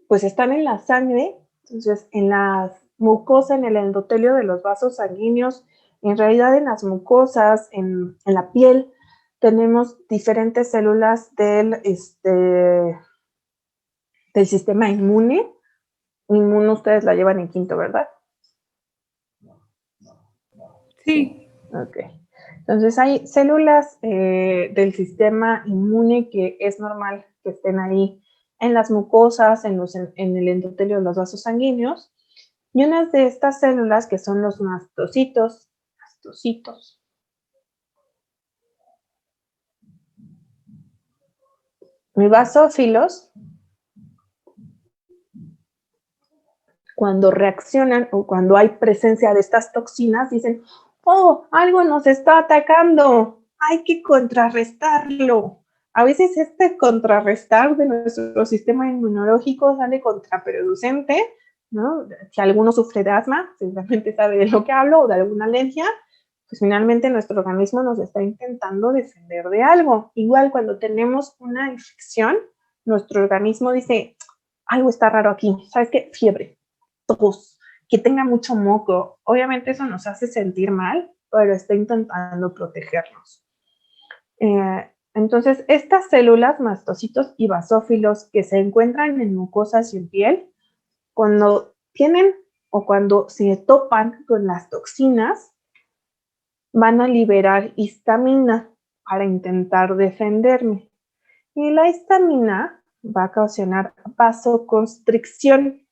pues están en la sangre, entonces en la mucosa, en el endotelio de los vasos sanguíneos, en realidad en las mucosas, en la piel, tenemos diferentes células del sistema inmune. Inmune ustedes la llevan en quinto, ¿verdad? Sí. Ok. Entonces hay células del sistema inmune que es normal que estén ahí en las mucosas, en el endotelio de los vasos sanguíneos. Y unas de estas células, que son los mastocitos, y basófilos, cuando reaccionan o cuando hay presencia de estas toxinas, dicen, oh, algo nos está atacando, hay que contrarrestarlo. A veces este contrarrestar de nuestro sistema inmunológico sale contraproducente, ¿no? Si alguno sufre de asma, seguramente sabe de lo que hablo, o de alguna alergia, pues finalmente nuestro organismo nos está intentando defender de algo. Igual cuando tenemos una infección, nuestro organismo dice, algo está raro aquí, ¿sabes qué? Fiebre, tos, que tenga mucho moco. Obviamente eso nos hace sentir mal, pero está intentando protegernos. Entonces, estas células, mastocitos y basófilos que se encuentran en mucosas y en piel, cuando tienen o cuando se topan con las toxinas, van a liberar histamina para intentar defenderme. Y la histamina va a ocasionar vasoconstricción.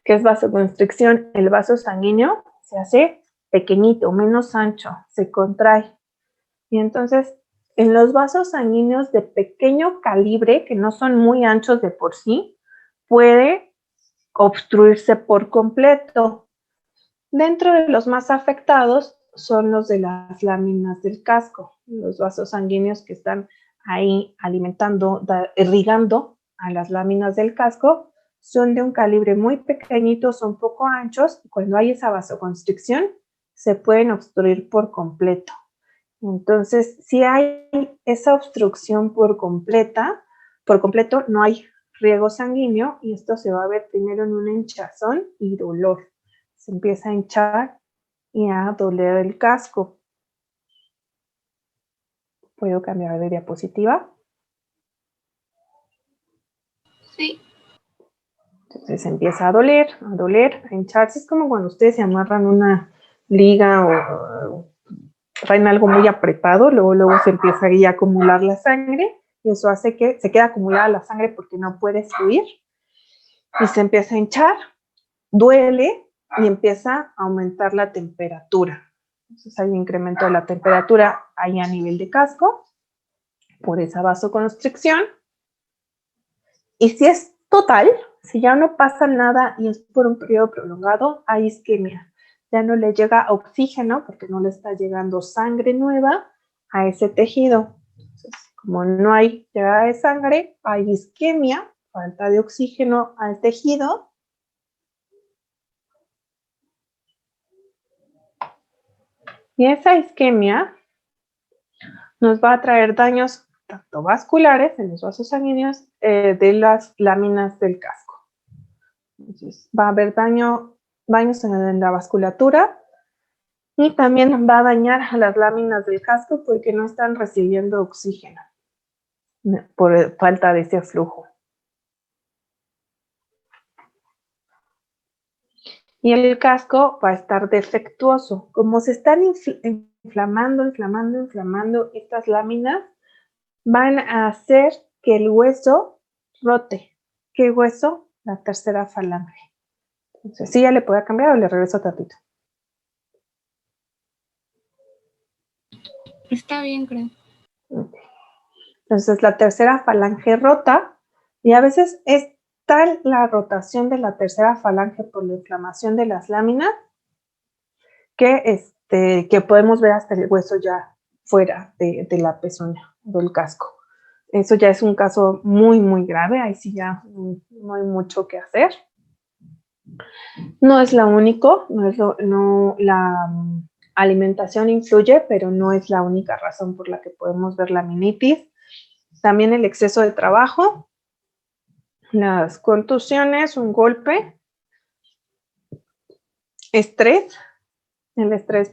¿Qué es vasoconstricción? El vaso sanguíneo se hace pequeñito, menos ancho, se contrae. Y entonces, en los vasos sanguíneos de pequeño calibre, que no son muy anchos de por sí, puede obstruirse por completo. Dentro de los más afectados son los de las láminas del casco, los vasos sanguíneos que están ahí alimentando, irrigando a las láminas del casco, son de un calibre muy pequeñito, son poco anchos, y cuando hay esa vasoconstricción, se pueden obstruir por completo. Entonces, si hay esa obstrucción por completo, no hay riego sanguíneo, y esto se va a ver primero en una hinchazón y dolor. Se empieza a hinchar y a doler el casco. ¿Puedo cambiar de diapositiva? Sí. Entonces empieza a doler, a hincharse. Es como cuando ustedes se amarran una liga o traen algo muy apretado, luego se empieza ahí a acumular la sangre, y eso hace que se quede acumulada la sangre porque no puede fluir, y se empieza a hinchar, duele, y empieza a aumentar la temperatura. Entonces hay un incremento de la temperatura ahí a nivel de casco por esa vasoconstricción. Y si es total, si ya no pasa nada y es por un periodo prolongado, hay isquemia. Ya no le llega oxígeno porque no le está llegando sangre nueva a ese tejido. Entonces, como no hay llegada de sangre, hay isquemia, falta de oxígeno al tejido. Y esa isquemia nos va a traer daños tanto vasculares en los vasos sanguíneos de las láminas del casco. Entonces, va a haber daños en la vasculatura y también va a dañar a las láminas del casco porque no están recibiendo oxígeno por falta de ese flujo. Y el casco va a estar defectuoso. Como se están inflamando estas láminas, van a hacer que el hueso rote. ¿Qué hueso? La tercera falange. Entonces, ¿sí ya le puedo cambiar o le regreso tantito? Está bien, creo. Okay. Entonces, la tercera falange rota, y a veces es tal la rotación de la tercera falange por la inflamación de las láminas que podemos ver hasta el hueso ya fuera de la pezuña, del casco. Eso ya es un caso muy, muy grave, ahí sí ya no hay mucho que hacer. No es la única, la alimentación influye, pero no es la única razón por la que podemos ver laminitis. También el exceso de trabajo, las contusiones, un golpe, estrés, el estrés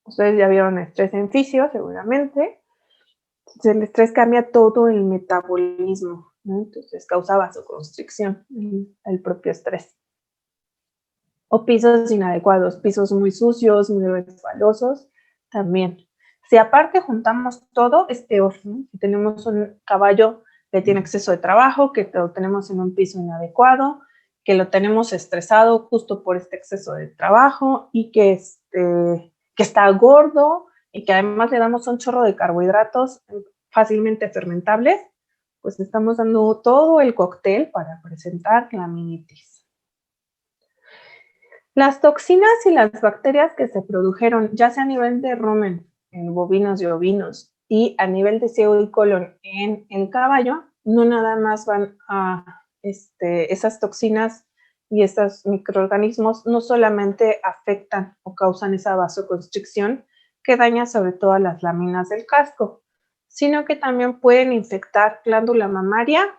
ustedes ya vieron estrés en fisio seguramente. Entonces, el estrés cambia todo el metabolismo, ¿no? Entonces causa vasoconstricción, el propio estrés. O pisos inadecuados, pisos muy sucios, muy resbalosos, también. Si aparte juntamos todo, es peor, ¿no? Si tenemos un caballo que tiene exceso de trabajo, que lo tenemos en un piso inadecuado, que lo tenemos estresado justo por este exceso de trabajo y que está gordo y que además le damos un chorro de carbohidratos fácilmente fermentables, pues estamos dando todo el cóctel para presentar laminitis. Las toxinas y las bacterias que se produjeron, ya sea a nivel de rumen en bovinos y ovinos y a nivel de ciego y colon en el caballo, no nada más van a esas toxinas y estos microorganismos no solamente afectan o causan esa vasoconstricción que daña sobre todo las láminas del casco, sino que también pueden infectar glándula mamaria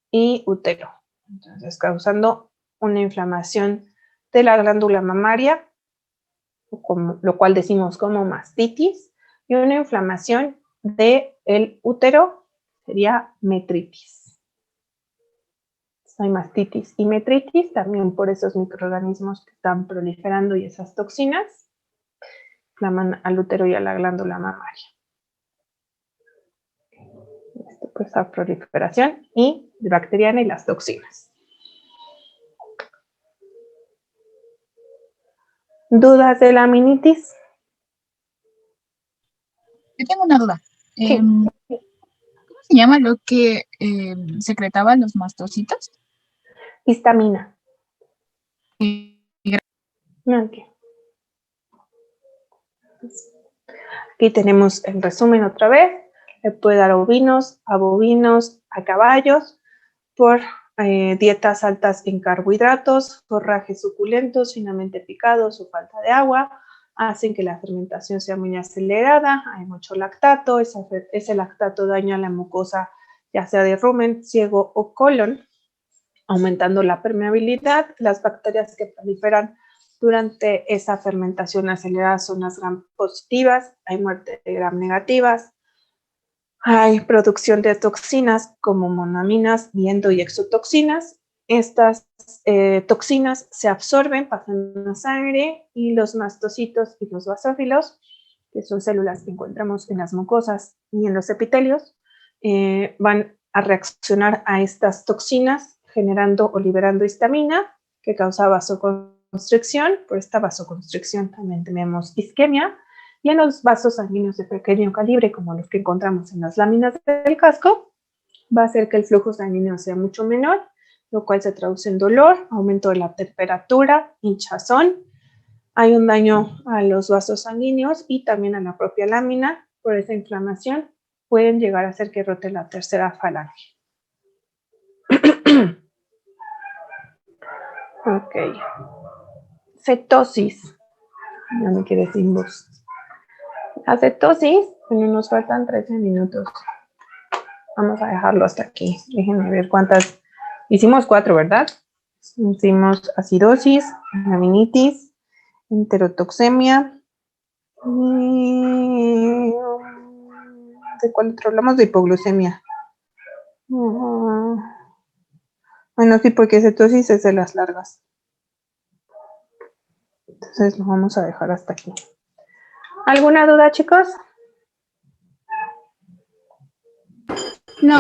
y útero, entonces causando una inflamación de la glándula mamaria, lo cual decimos como mastitis, y una inflamación del útero sería metritis. Hay mastitis y metritis también por esos microorganismos que están proliferando y esas toxinas inflaman al útero y a la glándula mamaria. Esto pues la proliferación y bacteriana y las toxinas. ¿Dudas de la laminitis? Yo tengo una duda. Sí. ¿Cómo se llama lo que secretaban los mastocitos? Histamina. Okay. Aquí tenemos el resumen otra vez. Le puede dar a ovinos, a bovinos, a caballos por dietas altas en carbohidratos, forrajes suculentos, finamente picados o falta de agua, hacen que la fermentación sea muy acelerada, hay mucho lactato, ese lactato daña la mucosa ya sea de rumen, ciego o colon, aumentando la permeabilidad. Las bacterias que proliferan durante esa fermentación acelerada son las gram positivas, hay muerte de gram negativas, hay producción de toxinas como monoaminas y endo y exotoxinas. Estas toxinas se absorben, pasan a la sangre y los mastocitos y los basófilos, que son células que encontramos en las mucosas y en los epitelios, van a reaccionar a estas toxinas generando o liberando histamina que causa vasoconstricción. Por esta vasoconstricción también tenemos isquemia. Y en los vasos sanguíneos de pequeño calibre, como los que encontramos en las láminas del casco, va a hacer que el flujo sanguíneo sea mucho menor, lo cual se traduce en dolor, aumento de la temperatura, hinchazón, hay un daño a los vasos sanguíneos y también a la propia lámina. Por esa inflamación pueden llegar a hacer que rote la tercera falange. Ok. Cetosis. Ya me quedé sin voz. La cetosis, bueno, nos faltan 13 minutos. Vamos a dejarlo hasta aquí. Déjenme ver cuántas. Hicimos 4, ¿verdad? Hicimos acidosis, laminitis, enterotoxemia. Y ¿de cuál otro hablamos? De hipoglucemia. Bueno, sí, porque cetosis es de las largas. Entonces lo vamos a dejar hasta aquí. ¿Alguna duda, chicos? No.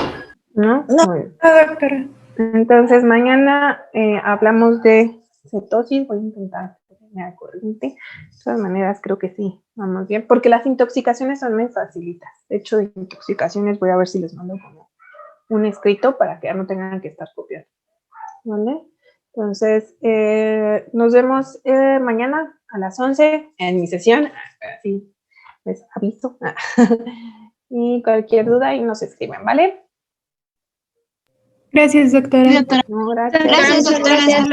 ¿No? No, Muy bien. doctora. Entonces mañana hablamos de cetosis. Voy a intentar que me acuerde. De todas maneras, creo que sí, vamos bien, porque las intoxicaciones son muy facilitas. De hecho, de intoxicaciones voy a ver si les mando como un escrito para que ya no tengan que estar copiando. ¿Vale? Entonces, nos vemos mañana a las 11 en mi sesión. Así les aviso. Y cualquier duda ahí nos escriben, ¿vale? Gracias, doctora. Sí, doctora. No, gracias. Gracias, doctora. Hasta luego.